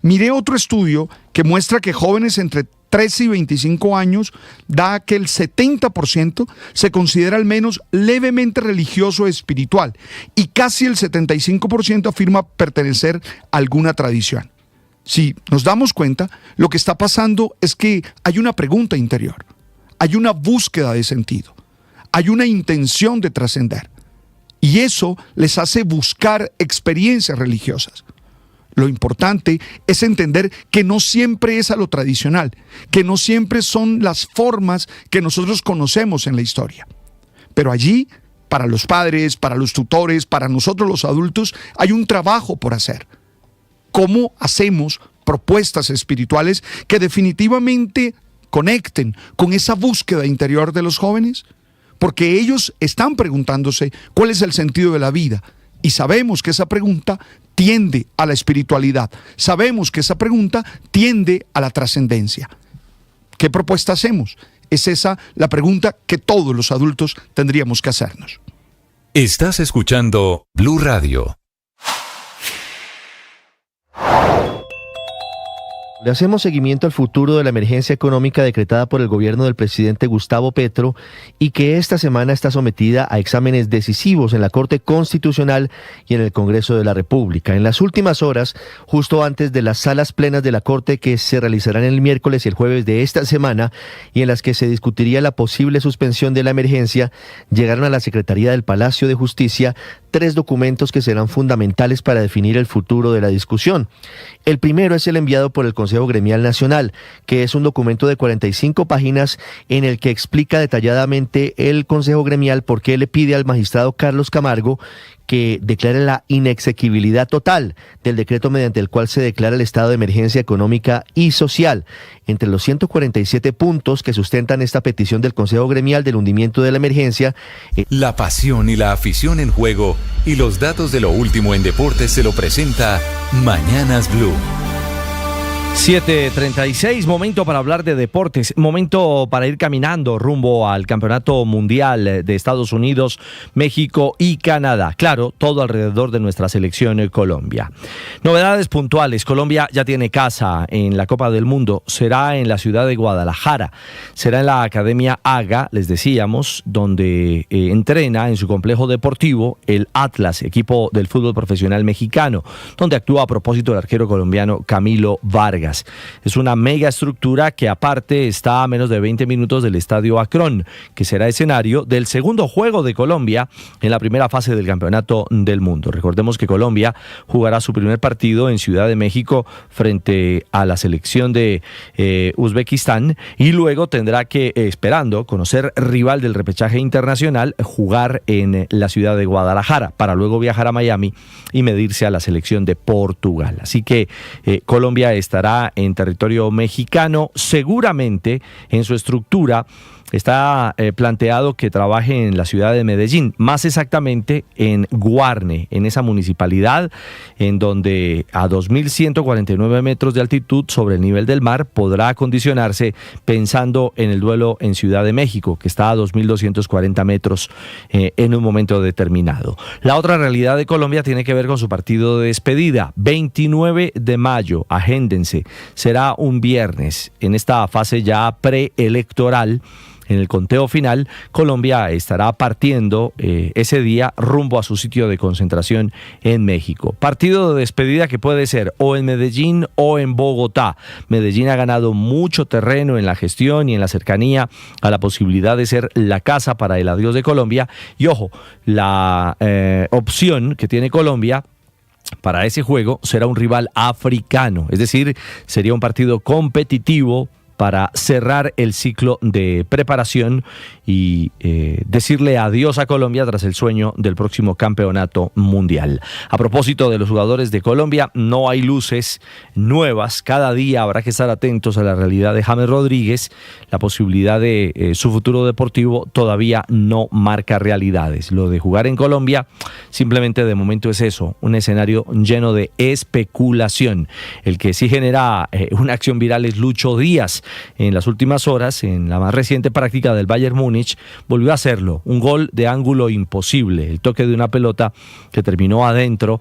Miré otro estudio que muestra que jóvenes entre 13 y 25 años da que el 70% se considera al menos levemente religioso o espiritual y casi el 75% afirma pertenecer a alguna tradición. Si nos damos cuenta, lo que está pasando es que hay una pregunta interior, hay una búsqueda de sentido, hay una intención de trascender y eso les hace buscar experiencias religiosas. Lo importante es entender que no siempre es a lo tradicional, que no siempre son las formas que nosotros conocemos en la historia. Pero allí, para los padres, para los tutores, para nosotros los adultos, hay un trabajo por hacer. ¿Cómo hacemos propuestas espirituales que definitivamente conecten con esa búsqueda interior de los jóvenes? Porque ellos están preguntándose cuál es el sentido de la vida. Y sabemos que esa pregunta tiende a la espiritualidad. Sabemos que esa pregunta tiende a la trascendencia. ¿Qué propuesta hacemos? Es esa la pregunta que todos los adultos tendríamos que hacernos. Estás escuchando Blue Radio. Le hacemos seguimiento al futuro de la emergencia económica decretada por el gobierno del presidente Gustavo Petro y que esta semana está sometida a exámenes decisivos en la Corte Constitucional y en el Congreso de la República. En las últimas horas, justo antes de las salas plenas de la Corte que se realizarán el miércoles y el jueves de esta semana y en las que se discutiría la posible suspensión de la emergencia, llegaron a la Secretaría del Palacio de Justicia 3 documentos que serán fundamentales para definir el futuro de la discusión. El primero es el enviado por el Consejo Gremial Nacional, que es un documento de 45 páginas en el que explica detalladamente el Consejo Gremial por qué le pide al magistrado Carlos Camargo que declare la inexequibilidad total del decreto mediante el cual se declara el estado de emergencia económica y social. Entre los 147 puntos que sustentan esta petición del Consejo Gremial del hundimiento de la emergencia, La pasión y la afición en juego y los datos de lo último en deportes se lo presenta Mañanas Blue. 7:36, momento para hablar de deportes, momento para ir caminando rumbo al Campeonato Mundial de Estados Unidos, México y Canadá. Claro, todo alrededor de nuestra selección Colombia. Novedades puntuales: Colombia ya tiene casa en la Copa del Mundo, será en la ciudad de Guadalajara, será en la Academia AGA, les decíamos, donde entrena en su complejo deportivo el Atlas, equipo del fútbol profesional mexicano, donde actúa a propósito el arquero colombiano Camilo Vargas. Es una mega estructura que aparte está a menos de 20 minutos del Estadio Akron, que será escenario del segundo juego de Colombia en la primera fase del Campeonato del Mundo. Recordemos que Colombia jugará su primer partido en Ciudad de México frente a la selección de Uzbekistán y luego tendrá que, esperando conocer rival del repechaje internacional, jugar en la ciudad de Guadalajara para luego viajar a Miami y medirse a la selección de Portugal. Así que Colombia estará en territorio mexicano. Seguramente en su estructura está planteado que trabaje en la ciudad de Medellín, más exactamente en Guarne, en esa municipalidad en donde a 2.149 metros de altitud sobre el nivel del mar podrá acondicionarse, pensando en el duelo en Ciudad de México, que está a 2.240 metros en un momento determinado. La otra realidad de Colombia tiene que ver con su partido de despedida, 29 de mayo, agéndense, será un viernes en esta fase ya preelectoral. En el conteo final, Colombia estará partiendo ese día rumbo a su sitio de concentración en México. Partido de despedida que puede ser o en Medellín o en Bogotá. Medellín ha ganado mucho terreno en la gestión y en la cercanía a la posibilidad de ser la casa para el adiós de Colombia. Y ojo, la opción que tiene Colombia para ese juego será un rival africano. Es decir, sería un partido competitivo para cerrar el ciclo de preparación y decirle adiós a Colombia tras el sueño del próximo campeonato mundial. A propósito de los jugadores de Colombia, no hay luces nuevas. Cada día habrá que estar atentos a la realidad de James Rodríguez. La posibilidad de su futuro deportivo todavía no marca realidades. Lo de jugar en Colombia simplemente de momento es eso, un escenario lleno de especulación. El que sí genera una acción viral es Lucho Díaz. En las últimas horas, en la más reciente práctica del Bayern Múnich, volvió a hacerlo, un gol de ángulo imposible, el toque de una pelota que terminó adentro,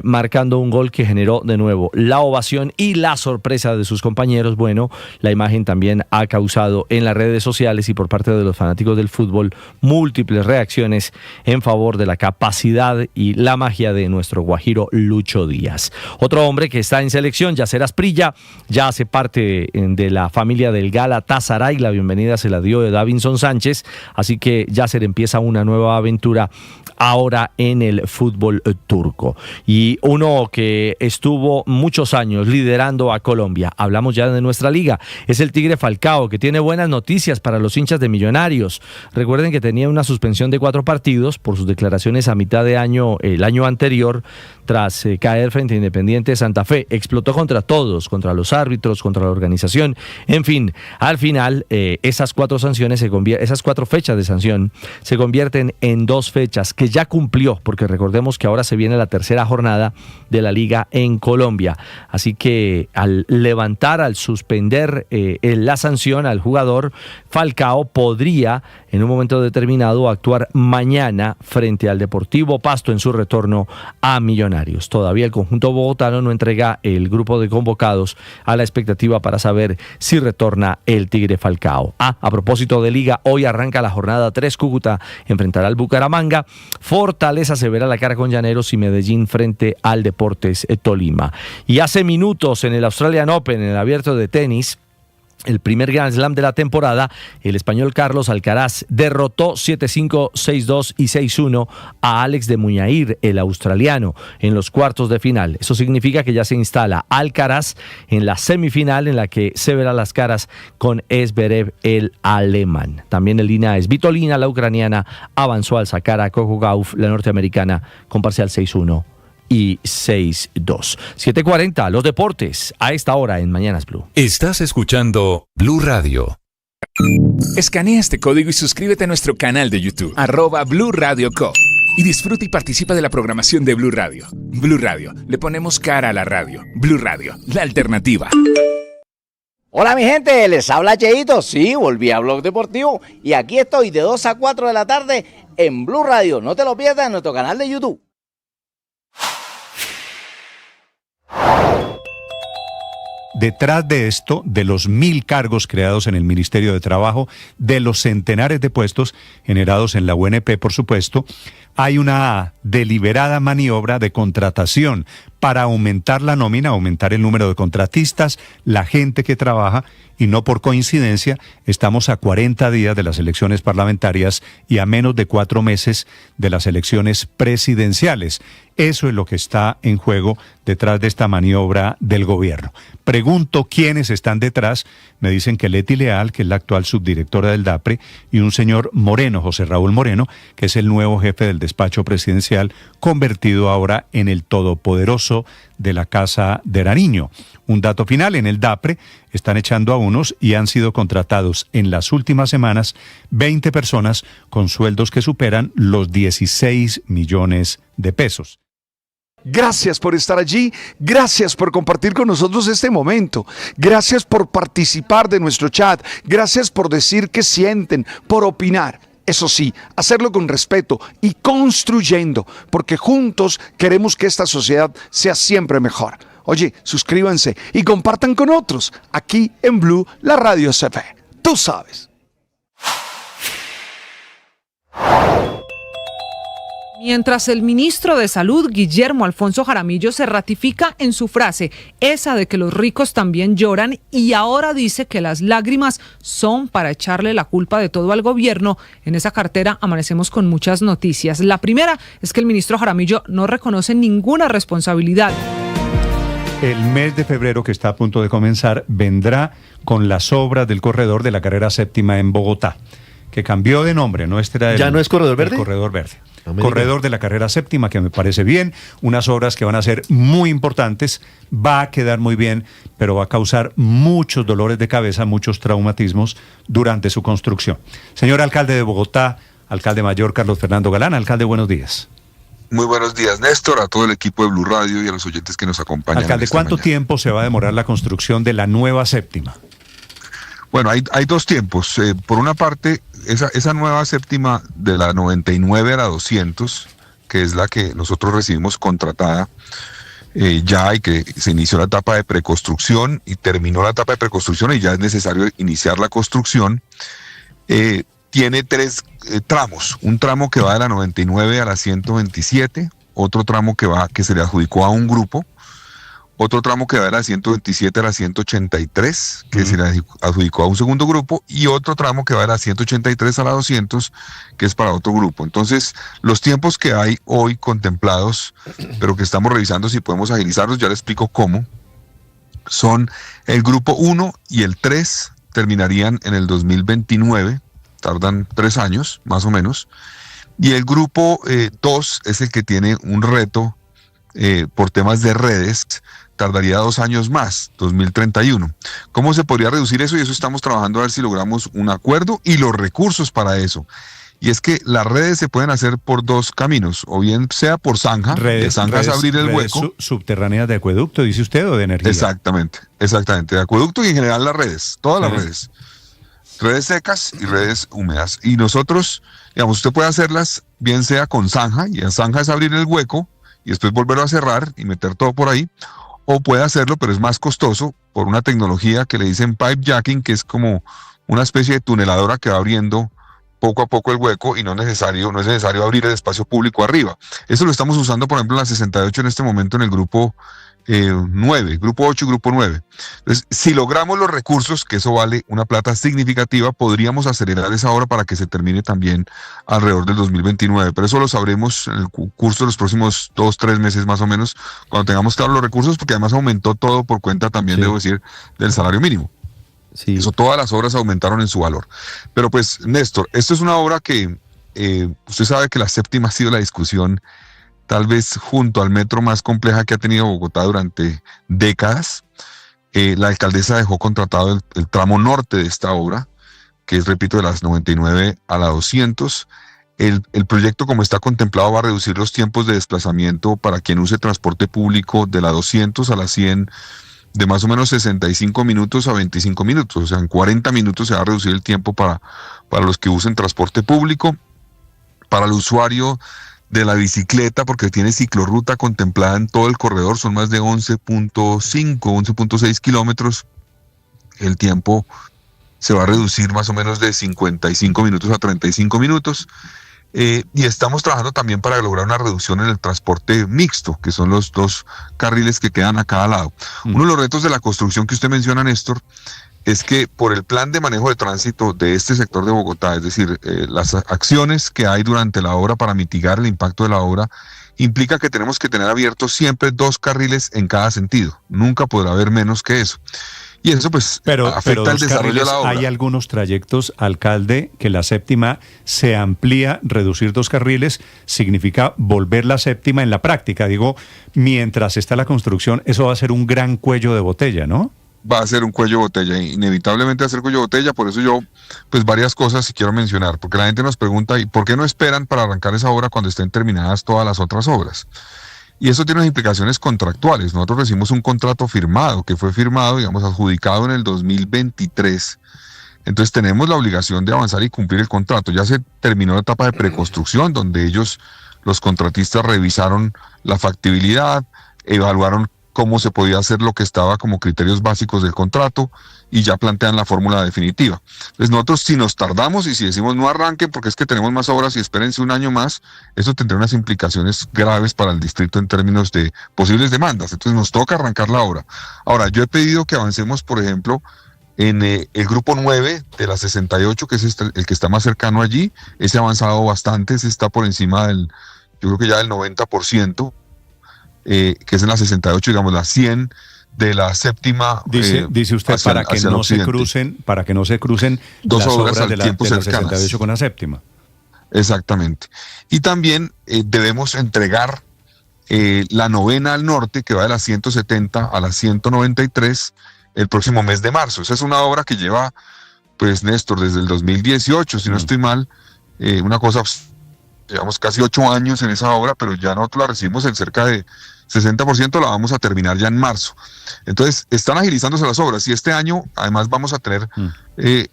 marcando un gol que generó de nuevo la ovación y la sorpresa de sus compañeros. Bueno, la imagen también ha causado en las redes sociales y por parte de los fanáticos del fútbol múltiples reacciones en favor de la capacidad y la magia de nuestro guajiro Lucho Díaz. Otro hombre que está en selección, Yacer Asprilla, ya hace parte de la familia familia del Galatasaray. La bienvenida se la dio de Davinson Sánchez, así que ya se le empieza una nueva aventura ahora en el fútbol turco. Y uno que estuvo muchos años liderando a Colombia, hablamos ya de nuestra liga, es el Tigre Falcao, que tiene buenas noticias para los hinchas de Millonarios. Recuerden que tenía una suspensión de 4 partidos por sus declaraciones a mitad de año, el año anterior, tras caer frente a Independiente de Santa Fe. Explotó contra todos, contra los árbitros, contra la organización. En fin, al final esas 4 fechas de sanción se convierten en 2 fechas que ya cumplió, porque recordemos que ahora se viene la tercera jornada de la liga en Colombia. Así que al suspender la sanción al jugador, Falcao podría en un momento determinado actuar mañana frente al Deportivo Pasto en su retorno a Millonarios. Todavía el conjunto bogotano no entrega el grupo de convocados a la expectativa para saber si retorna el Tigre Falcao. A propósito de liga, hoy arranca la jornada 3. Cúcuta enfrentará al Bucaramanga, Fortaleza se verá la cara con Llaneros y Medellín frente al Deportes Tolima. Y hace minutos en el Australian Open, en el abierto de tenis, el primer Grand Slam de la temporada, el español Carlos Alcaraz derrotó 7-5, 6-2 y 6-1 a Alex de Muñair, el australiano, en los cuartos de final. Eso significa que ya se instala Alcaraz en la semifinal, en la que se verá las caras con Zverev, el alemán. También Elina Svitolina, la ucraniana, avanzó al sacar a Coco Gauff, la norteamericana, con parcial 6-1 y 6-2. 7:40, los deportes, a esta hora en Mañanas Blue. Estás escuchando Blue Radio. Escanea este código y suscríbete a nuestro canal de YouTube, @Blue Radio Co. Y disfruta y participa de la programación de Blue Radio. Blue Radio, le ponemos cara a la radio. Blue Radio, la alternativa. Hola mi gente, les habla Cheito, sí, volví a Blog Deportivo y aquí estoy de 2 a 4 de la tarde en Blue Radio. No te lo pierdas en nuestro canal de YouTube. Detrás de esto, de los 1.000 cargos creados en el Ministerio de Trabajo, de los centenares de puestos generados en la UNP, por supuesto, hay una deliberada maniobra de contratación para aumentar la nómina, aumentar el número de contratistas, la gente que trabaja, y no por coincidencia, estamos a 40 días de las elecciones parlamentarias y a menos de 4 meses de las elecciones presidenciales. Eso es lo que está en juego detrás de esta maniobra del gobierno. Pregunto quiénes están detrás. Me dicen que Leti Leal, que es la actual subdirectora del DAPRE, y un señor Moreno, José Raúl Moreno, que es el nuevo jefe del despacho presidencial, convertido ahora en el todopoderoso de la Casa de Nariño. Un dato final, en el DAPRE están echando a unos y han sido contratados en las últimas semanas 20 personas con sueldos que superan los 16 millones de pesos. Gracias por estar allí, gracias por compartir con nosotros este momento, gracias por participar de nuestro chat, gracias por decir qué sienten, por opinar. Eso sí, hacerlo con respeto y construyendo, porque juntos queremos que esta sociedad sea siempre mejor. Oye, suscríbanse y compartan con otros. Aquí en Blue, la radio se ve. Tú sabes. Mientras el ministro de Salud, Guillermo Alfonso Jaramillo, se ratifica en su frase, esa de que los ricos también lloran, y ahora dice que las lágrimas son para echarle la culpa de todo al gobierno, en esa cartera amanecemos con muchas noticias. La primera es que el ministro Jaramillo no reconoce ninguna responsabilidad. El mes de febrero, que está a punto de comenzar, vendrá con las obras del corredor de la carrera séptima en Bogotá, que cambió de nombre, ¿no? Este era ¿Ya no es Corredor Verde? El Corredor Verde. Corredor de la carrera séptima, que me parece bien, unas obras que van a ser muy importantes, va a quedar muy bien, pero va a causar muchos dolores de cabeza, muchos traumatismos durante su construcción. Señor alcalde de Bogotá, alcalde mayor Carlos Fernando Galán, alcalde, buenos días. Muy buenos días, Néstor, a todo el equipo de Blue Radio y a los oyentes que nos acompañan. Alcalde, ¿cuánto tiempo se va a demorar la construcción de la nueva séptima? Bueno, hay dos tiempos. Por una parte, esa nueva séptima de la 99 a la 200, que es la que nosotros recibimos contratada ya, y que se inició la etapa de preconstrucción y terminó la etapa de preconstrucción y ya es necesario iniciar la construcción, tiene 3 tramos. Un tramo que va de la 99 a la 127, otro tramo que se le adjudicó a un grupo, otro tramo que va de la 127 a la 183, que se le adjudicó a un segundo grupo, y otro tramo que va de la 183 a la 200, que es para otro grupo. Entonces, los tiempos que hay hoy contemplados, pero que estamos revisando si podemos agilizarlos, ya les explico cómo, son el grupo 1 y el 3, terminarían en el 2029, tardan 3 años, más o menos, y el grupo 2 es el que tiene un reto por temas de redes, tardaría 2 años más, 2031. ¿Cómo se podría reducir eso? Y eso estamos trabajando a ver si logramos un acuerdo y los recursos para eso. Y es que las redes se pueden hacer por 2 caminos, o bien sea por zanja, de zanja es abrir el hueco. Subterráneas de acueducto, dice usted, o de energía. Exactamente, de acueducto y en general las redes, todas las redes. Redes secas y redes húmedas. Y nosotros, digamos, usted puede hacerlas bien sea con zanja, y la zanja es abrir el hueco y después volverlo a cerrar y meter todo por ahí, o puede hacerlo, pero es más costoso, por una tecnología que le dicen pipe jacking, que es como una especie de tuneladora que va abriendo poco a poco el hueco y no es necesario abrir el espacio público arriba. Eso lo estamos usando, por ejemplo, en la 68 en este momento en el grupo 9, grupo 8 y grupo 9. Entonces, si logramos los recursos, que eso vale una plata significativa, podríamos acelerar esa obra para que se termine también alrededor del 2029, pero eso lo sabremos en el curso de los próximos 2-3 meses más o menos, cuando tengamos claros los recursos, porque además aumentó todo por cuenta también, debo decir, del salario mínimo. Sí. Eso, todas las obras aumentaron en su valor. Pero pues, Néstor, esto es una obra que usted sabe que la séptima ha sido la discusión tal vez junto al metro más compleja que ha tenido Bogotá durante décadas. La alcaldesa dejó contratado el tramo norte de esta obra, que es, repito, de las 99 a la 200. El proyecto, como está contemplado, va a reducir los tiempos de desplazamiento para quien use transporte público de la 200 a la 100 de más o menos 65 minutos a 25 minutos. O sea, en 40 minutos se va a reducir el tiempo para los que usen transporte público. Para el usuario de la bicicleta, porque tiene ciclorruta contemplada en todo el corredor, son más de 11.5, 11.6 kilómetros. El tiempo se va a reducir más o menos de 55 minutos a 35 minutos. Y estamos trabajando también para lograr una reducción en el transporte mixto, que son los 2 carriles que quedan a cada lado. Uno de los retos de la construcción que usted menciona, Néstor, es que por el plan de manejo de tránsito de este sector de Bogotá, es decir, las acciones que hay durante la obra para mitigar el impacto de la obra, implica que tenemos que tener abiertos siempre 2 carriles en cada sentido. Nunca podrá haber menos que eso. Y eso pues afecta el desarrollo de la obra. Hay algunos trayectos, alcalde, que la séptima se amplía, reducir 2 carriles significa volver la séptima en la práctica. Digo, mientras está la construcción, eso va a ser un gran cuello de botella, ¿no? Va a ser un cuello de botella, inevitablemente va a ser cuello de botella. Por eso yo, pues varias cosas quiero mencionar, porque la gente nos pregunta, ¿y por qué no esperan para arrancar esa obra cuando estén terminadas todas las otras obras? Y eso tiene unas implicaciones contractuales. Nosotros recibimos un contrato firmado, que fue firmado, digamos, adjudicado en el 2023. Entonces tenemos la obligación de avanzar y cumplir el contrato. Ya se terminó la etapa de preconstrucción, donde ellos, los contratistas, revisaron la factibilidad, evaluaron cómo se podía hacer lo que estaba como criterios básicos del contrato y ya plantean la fórmula definitiva. Entonces nosotros, si nos tardamos y si decimos no arranquen porque es que tenemos más obras y espérense un año más, eso tendría unas implicaciones graves para el distrito en términos de posibles demandas. Entonces nos toca arrancar la obra. Ahora, yo he pedido que avancemos, por ejemplo, en el grupo 9 de la 68, que es el que está más cercano allí. Ese ha avanzado bastante, ese está por encima del, yo creo que ya del 90%. Que es en la 68, digamos, la 100 de la séptima. Dice usted para que no se crucen 2 las obras obras de la 68 con la séptima. Exactamente. Y también debemos entregar la novena al norte, que va de la 170 a la 193 el próximo mes de marzo. Esa es una obra que lleva, pues, Néstor, desde el 2018, si no estoy mal, una cosa. Llevamos casi 8 años en esa obra, pero ya nosotros la recibimos en cerca de 60%, la vamos a terminar ya en marzo. Entonces, están agilizándose las obras y este año, además, vamos a tener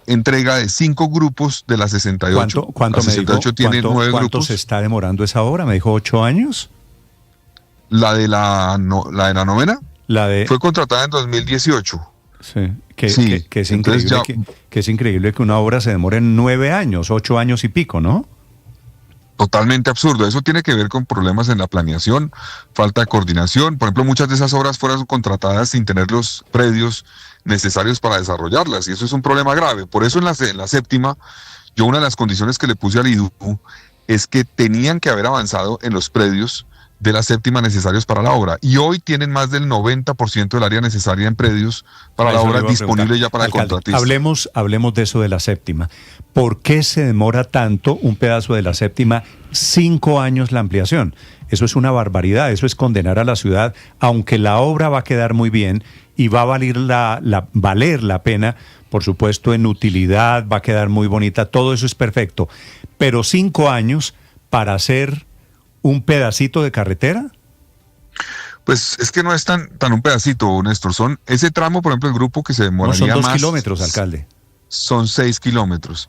entrega de 5 grupos de la 68. ¿Cuánto la 68 tiene 9 grupos. ¿Cuánto se está demorando esa obra? ¿Me dijo 8 años? La de la novena fue contratada en 2018. Sí, que es increíble, que es increíble que una obra se demore 9 años, 8 años y pico, ¿no? totalmente absurdo. Eso tiene que ver con problemas en la planeación, falta de coordinación. Por ejemplo, muchas de esas obras fueron contratadas sin tener los predios necesarios para desarrollarlas, y eso es un problema grave. Por eso en la séptima, yo una de las condiciones que le puse al IDU es que tenían que haber avanzado en los predios de la séptima necesarios para la obra, y hoy tienen más del 90% del área necesaria en predios para la obra disponible ya para el contratista. Hablemos de eso de la séptima. ¿Por qué se demora tanto un pedazo de la séptima 5 años la ampliación? Eso es una barbaridad, eso es condenar a la ciudad, aunque la obra va a quedar muy bien y va a valer la pena, por supuesto, en utilidad, va a quedar muy bonita, todo eso es perfecto. Pero 5 años para hacer un pedacito de carretera. Pues es que no es tan un pedacito, Néstor. Son ese tramo, por ejemplo, el grupo que se demoraría más. Son 2 kilómetros, alcalde. Son 6 kilómetros.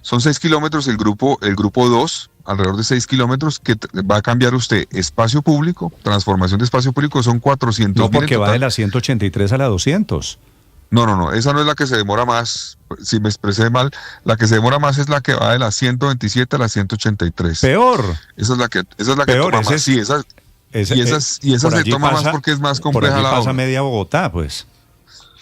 Son 6 kilómetros el grupo 2, alrededor de 6 kilómetros, que va a cambiar usted espacio público, transformación de espacio público, son 400. No, porque va de la 183 a la 200. No, esa no es la que se demora más, si me expresé mal, la que se demora más es la que va de la 127 a la 183. Peor. Esa es la que Peor, toma más. Sí, esa se toma más porque es más compleja la obra. Pasa media Bogotá, pues.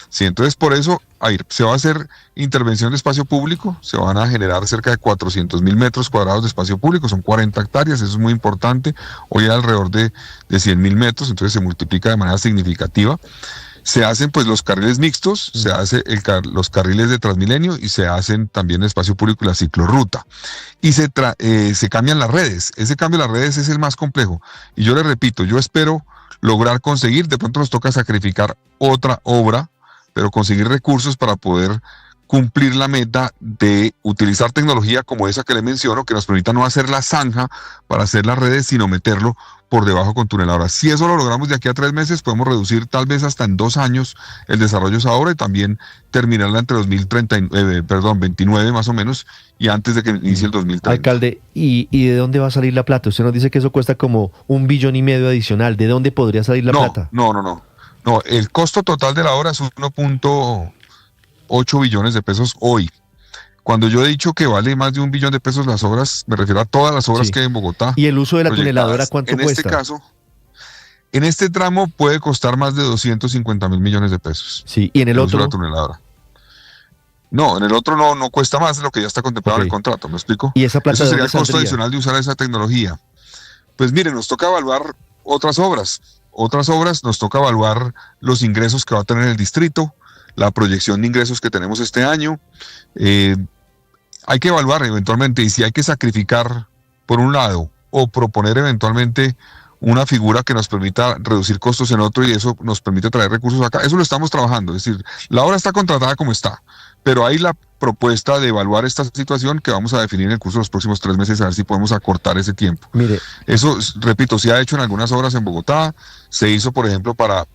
Sí, entonces por eso se va a hacer intervención de espacio público, se van a generar cerca de 400.000 metros cuadrados de espacio público, son 40 hectáreas, eso es muy importante, hoy hay alrededor de 100.000 metros, entonces se multiplica de manera significativa. Se hacen pues los carriles mixtos, se hace los carriles de Transmilenio y se hacen también el espacio público y la ciclorruta. Y se cambian las redes. Ese cambio de las redes es el más complejo. Y yo le repito, yo espero lograr conseguir, de pronto nos toca sacrificar otra obra, pero conseguir recursos para poder cumplir la meta de utilizar tecnología como esa que le menciono, que nos permita no hacer la zanja para hacer las redes, sino meterlo por debajo con tuneladoras. Si eso lo logramos de aquí a 3 meses, podemos reducir tal vez hasta en 2 años el desarrollo de esa obra y también terminarla entre 2029 más o menos, y antes de que inicie el 2030. Alcalde, ¿y de dónde va a salir la plata? Usted nos dice que eso cuesta como 1,5 billones adicional. ¿De dónde podría salir la plata? No, el costo total de la obra es 1.8 billones de pesos hoy. Cuando yo he dicho que vale más de 1 billón de pesos las obras, me refiero a todas las obras que hay en Bogotá. ¿Y el uso de la tuneladora cuánto cuesta? En este caso, en este tramo puede costar más de 250.000 millones de pesos. Sí, ¿y en el otro? La tuneladora. No, en el otro no cuesta más de lo que ya está contemplado en el contrato, ¿me explico? ¿Y esa plata Eso sería el costo adicional de usar esa tecnología. Pues mire, nos toca evaluar otras obras. Nos toca evaluar los ingresos que va a tener el distrito, la proyección de ingresos que tenemos este año. Hay que evaluar eventualmente, y si hay que sacrificar por un lado o proponer eventualmente una figura que nos permita reducir costos en otro y eso nos permite traer recursos acá, eso lo estamos trabajando. Es decir, la obra está contratada como está, pero hay la propuesta de evaluar esta situación que vamos a definir en el curso de los próximos 3 meses, a ver si podemos acortar ese tiempo. Mire, eso, repito, se ha hecho en algunas obras en Bogotá, se hizo por ejemplo para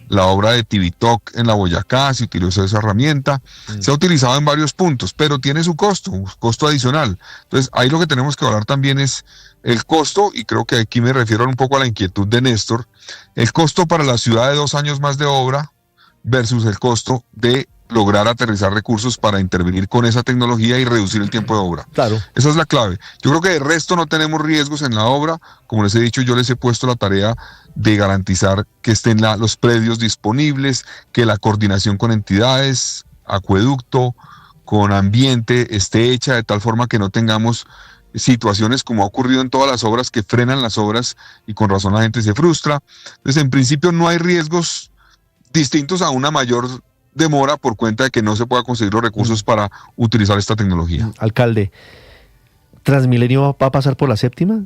la obra de Tibitoc en la Boyacá, se utilizó esa herramienta, se ha utilizado en varios puntos, pero tiene su costo, un costo adicional. Entonces ahí lo que tenemos que hablar también es el costo, y creo que aquí me refiero un poco a la inquietud de Néstor, el costo para la ciudad de 2 años más de obra versus el costo de lograr aterrizar recursos para intervenir con esa tecnología y reducir el tiempo de obra. Claro. Esa es la clave. Yo creo que de resto no tenemos riesgos en la obra. Como les he dicho, yo les he puesto la tarea de garantizar que estén los predios disponibles, que la coordinación con entidades, acueducto, con ambiente esté hecha de tal forma que no tengamos situaciones como ha ocurrido en todas las obras que frenan las obras y con razón la gente se frustra. Entonces, en principio no hay riesgos distintos a una mayor demora por cuenta de que no se pueda conseguir los recursos para utilizar esta tecnología. Alcalde, ¿Transmilenio va a pasar por la séptima?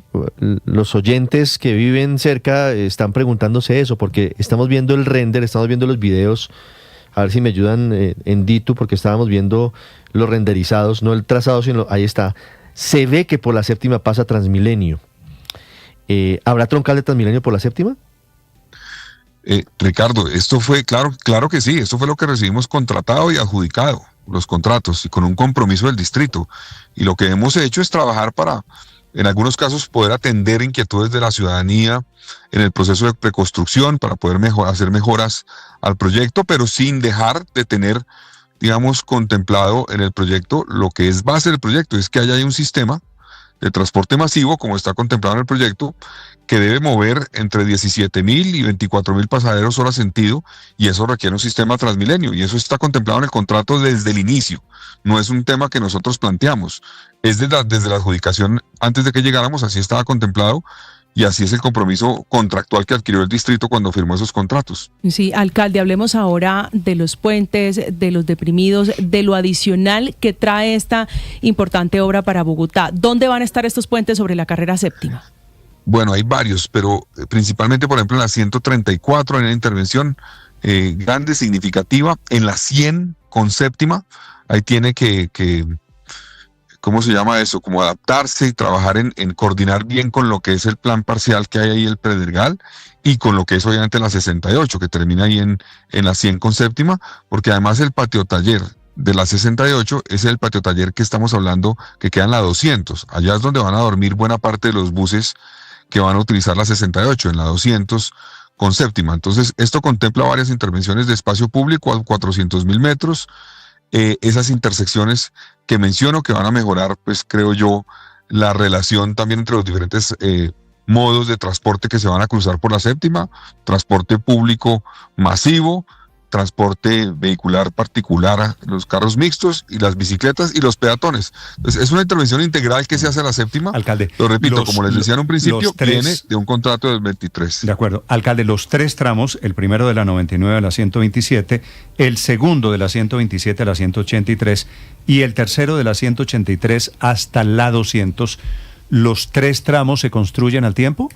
Los oyentes que viven cerca están preguntándose eso, porque estamos viendo el render, estamos viendo los videos, a ver si me ayudan en Ditu, porque estábamos viendo los renderizados, no el trazado, sino ahí está. Se ve que por la séptima pasa Transmilenio. ¿Habrá troncal de Transmilenio por la séptima? Ricardo, esto fue, claro que sí, esto fue lo que recibimos contratado y adjudicado, los contratos, y con un compromiso del distrito. Y lo que hemos hecho es trabajar para, en algunos casos, poder atender inquietudes de la ciudadanía en el proceso de preconstrucción, para poder hacer mejoras al proyecto, pero sin dejar de tener, digamos, contemplado en el proyecto lo que es base del proyecto, es que haya un sistema de transporte masivo, como está contemplado en el proyecto, que debe mover entre 17.000 y 24.000 pasajeros hora sentido, y eso requiere un sistema Transmilenio, y eso está contemplado en el contrato desde el inicio. No es un tema que nosotros planteamos, es desde la adjudicación, antes de que llegáramos, así estaba contemplado, y así es el compromiso contractual que adquirió el distrito cuando firmó esos contratos. Sí, alcalde, hablemos ahora de los puentes, de los deprimidos, de lo adicional que trae esta importante obra para Bogotá. ¿Dónde van a estar estos puentes sobre la carrera séptima? Bueno, hay varios, pero principalmente, por ejemplo, en la 134 hay una intervención grande, significativa. En la 100 con séptima, ahí tiene que ¿cómo se llama eso? Como adaptarse y trabajar en coordinar bien con lo que es el plan parcial que hay ahí, el Predergal, y con lo que es obviamente la 68, que termina ahí en la 100 con séptima, porque además el patio taller de la 68 es el patio taller que estamos hablando que queda en la 200. Allá es donde van a dormir buena parte de los buses que van a utilizar la 68, en la 200 con séptima. Entonces, esto contempla varias intervenciones de espacio público a 400.000 metros, esas intersecciones que menciono que van a mejorar, pues creo yo, la relación también entre los diferentes modos de transporte que se van a cruzar por la séptima, transporte público masivo, transporte vehicular particular, los carros mixtos y las bicicletas y los peatones. Entonces, es una intervención integral que se hace a la séptima. Alcalde, lo repito, como les decía en un principio, viene de un contrato del 23. De acuerdo. Alcalde, los tres tramos, el primero de la 99 a la 127, el segundo de la 127 a la 183 y el tercero de la 183 hasta la 200, ¿los tres tramos se construyen al tiempo?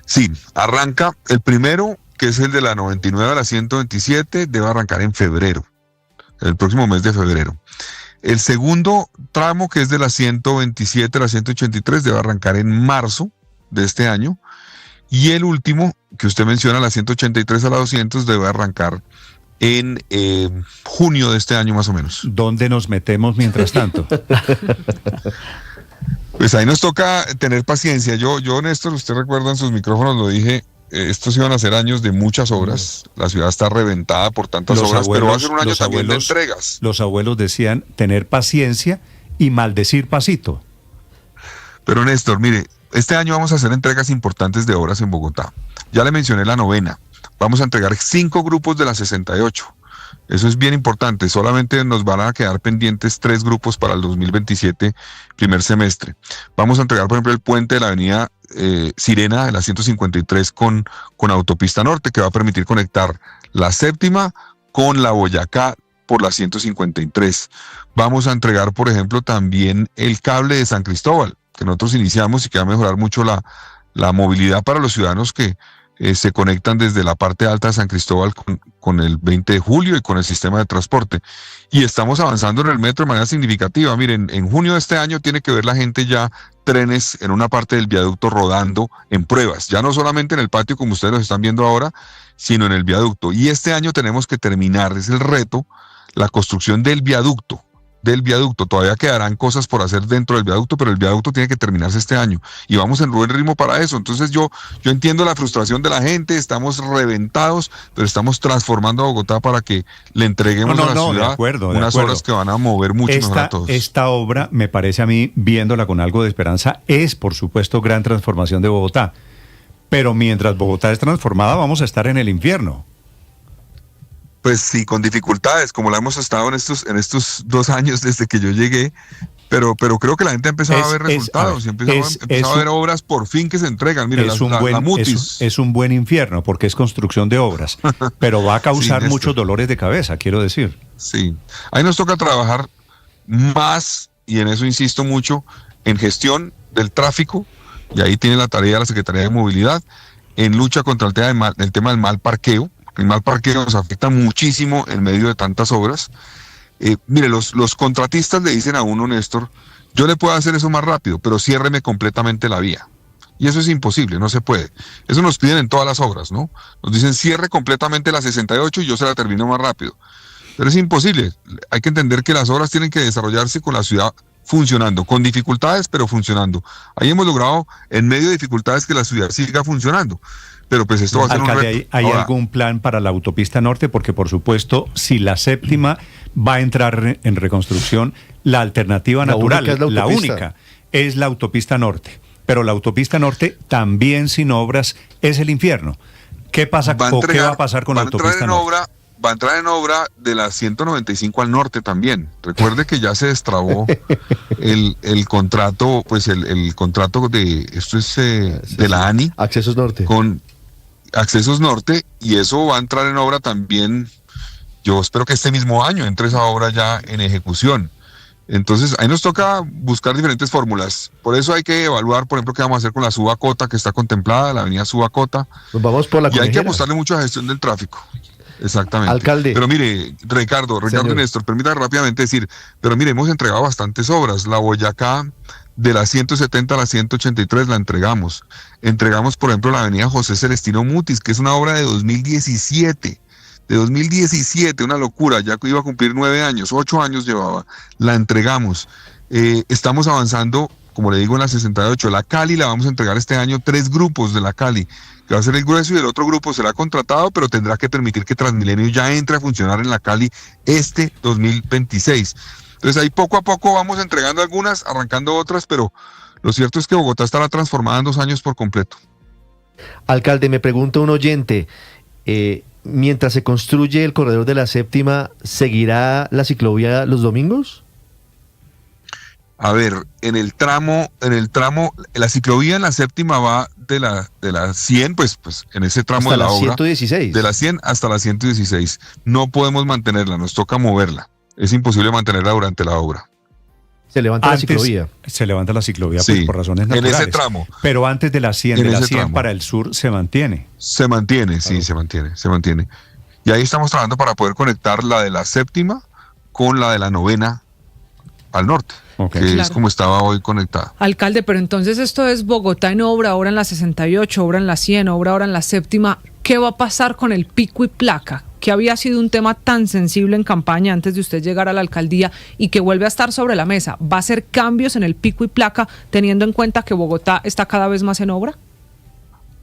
Sí, arranca el primero, que es el de la 99 a la 127, debe arrancar en febrero, el próximo mes de febrero. El segundo tramo, que es de la 127 a la 183, debe arrancar en marzo de este año. Y el último, que usted menciona, la 183 a la 200, debe arrancar en junio de este año más o menos. ¿Dónde nos metemos mientras tanto? Pues ahí nos toca tener paciencia. Yo, Néstor, usted recuerda en sus micrófonos, lo dije, estos iban a ser años de muchas obras. La ciudad está reventada por tantas obras, pero va a ser un año también de entregas. Los abuelos decían tener paciencia y maldecir pasito. Pero Néstor, mire, este año vamos a hacer entregas importantes de obras en Bogotá. Ya le mencioné la 9ª. Vamos a entregar 5 grupos de la 68. Eso es bien importante. Solamente nos van a quedar pendientes 3 grupos para el 2027, primer semestre. Vamos a entregar, por ejemplo, el puente de la avenida Sirena de la 153 con Autopista Norte, que va a permitir conectar la séptima con la Boyacá por la 153. Vamos a entregar, por ejemplo, también el cable de San Cristóbal, que nosotros iniciamos y que va a mejorar mucho la movilidad para los ciudadanos que se conectan desde la parte alta de San Cristóbal con el 20 de julio y con el sistema de transporte. Y estamos avanzando en el metro de manera significativa. Miren, en junio de este año tiene que ver la gente ya trenes en una parte del viaducto rodando en pruebas, ya no solamente en el patio como ustedes lo están viendo ahora, sino en el viaducto. Y este año tenemos que terminar, es el reto, la construcción del viaducto. Todavía quedarán cosas por hacer dentro del viaducto, pero el viaducto tiene que terminarse este año y vamos en buen ritmo para eso. Entonces yo entiendo la frustración de la gente, estamos reventados, pero estamos transformando a Bogotá para que le entreguemos a la ciudad unas obras que van a mover mucho mejor a todos. Esta obra, me parece a mí, viéndola con algo de esperanza, es por supuesto gran transformación de Bogotá, pero mientras Bogotá es transformada vamos a estar en el infierno. Pues sí, con dificultades, como la hemos estado en estos 2 años desde que yo llegué, pero creo que la gente ha empezado a ver resultados, y ha empezado a ver obras por fin que se entregan. Mire, la Mutis. Es un buen infierno porque es construcción de obras, pero va a causar muchos dolores de cabeza, quiero decir. Sí, ahí nos toca trabajar más, y en eso insisto mucho, en gestión del tráfico, y ahí tiene la tarea la Secretaría de Movilidad, en lucha contra el tema del mal parqueo. El mal parqueo nos afecta muchísimo en medio de tantas obras. Mire, los contratistas le dicen a uno, Néstor, yo le puedo hacer eso más rápido, pero ciérreme completamente la vía. Y eso es imposible, no se puede. Eso nos piden en todas las obras, ¿no? Nos dicen cierre completamente la 68 y yo se la termino más rápido. Pero es imposible. Hay que entender que las obras tienen que desarrollarse con la ciudad funcionando, con dificultades, pero funcionando. Ahí hemos logrado, en medio de dificultades, que la ciudad siga funcionando. Pero pues esto va a ser alcalde, un reto. ¿Hay algún plan para la autopista norte? Porque por supuesto, si la séptima va a entrar en reconstrucción, la alternativa natural, la única, es la autopista norte, pero la autopista norte también sin obras es el infierno. ¿Qué pasa qué va a pasar con la autopista norte? Va a entrar en obra de la 195 al norte también. Recuerde que ya se destrabó el contrato, pues el contrato de, esto es de la ANI. Accesos Norte. Con Accesos Norte, y eso va a entrar en obra también, yo espero que este mismo año entre esa obra ya en ejecución. Entonces, ahí nos toca buscar diferentes fórmulas. Por eso hay que evaluar, por ejemplo, qué vamos a hacer con la Subacota, que está contemplada, la avenida Subacota. Nos vamos por la y hay que apostarle mucho a la gestión del tráfico. Exactamente. Alcalde. Pero mire, Ricardo y Néstor, permítanme rápidamente decir, pero mire, hemos entregado bastantes obras. La Boyacá, de la 170 a la 183 la entregamos. Entregamos, por ejemplo, la avenida José Celestino Mutis, que es una obra de 2017. De 2017, una locura, ya iba a cumplir 9 años, 8 años llevaba. La entregamos. Estamos avanzando, como le digo, en la 68. La Cali la vamos a entregar este año, 3 grupos de la Cali, que va a ser el grueso, y el otro grupo será contratado, pero tendrá que permitir que Transmilenio ya entre a funcionar en la Cali este 2026. Entonces ahí poco a poco vamos entregando algunas, arrancando otras, pero lo cierto es que Bogotá estará transformada en 2 años por completo. Alcalde, me pregunta un oyente, mientras se construye el corredor de la séptima, ¿seguirá la ciclovía los domingos? A ver, en el tramo, la ciclovía en la séptima va de la 100, pues en ese tramo hasta de la obra. 116. De la 100 hasta la 116. No podemos mantenerla, nos toca moverla. Es imposible mantenerla durante la obra. Se levanta la ciclovía. Se levanta la ciclovía sí, por razones naturales. En ese tramo. Pero antes de la 100, de la 100 para el sur, ¿se mantiene? Se mantiene, claro. Sí, se mantiene. Y ahí estamos trabajando para poder conectar la de la séptima con la de la novena al norte, que claro, es como estaba hoy conectada. Alcalde, pero entonces esto es Bogotá en obra, ahora en la 68, obra en la 100, obra ahora en la séptima. ¿Qué va a pasar con el pico y placa? Que había sido un tema tan sensible en campaña antes de usted llegar a la alcaldía y que vuelve a estar sobre la mesa. ¿Va a hacer cambios en el pico y placa teniendo en cuenta que Bogotá está cada vez más en obra?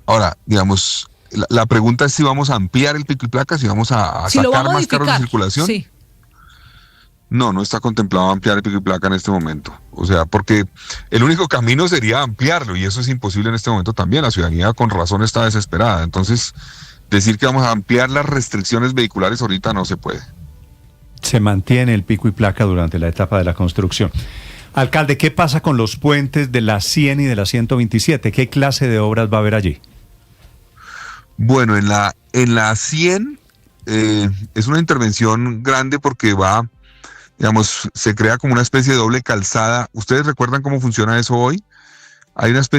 Ahora, digamos, la pregunta es si vamos a ampliar el pico y placa, si vamos a sacar más carros de circulación. Sí. No está contemplado ampliar el pico y placa en este momento. O sea, porque el único camino sería ampliarlo y eso es imposible en este momento también. La ciudadanía con razón está desesperada. Entonces, decir que vamos a ampliar las restricciones vehiculares ahorita no se puede. Se mantiene el pico y placa durante la etapa de la construcción. Alcalde, ¿qué pasa con los puentes de la 100 y de la 127? ¿Qué clase de obras va a haber allí? Bueno, en la 100 es una intervención grande porque digamos, se crea como una especie de doble calzada. ¿Ustedes recuerdan cómo funciona eso hoy? Hay una especie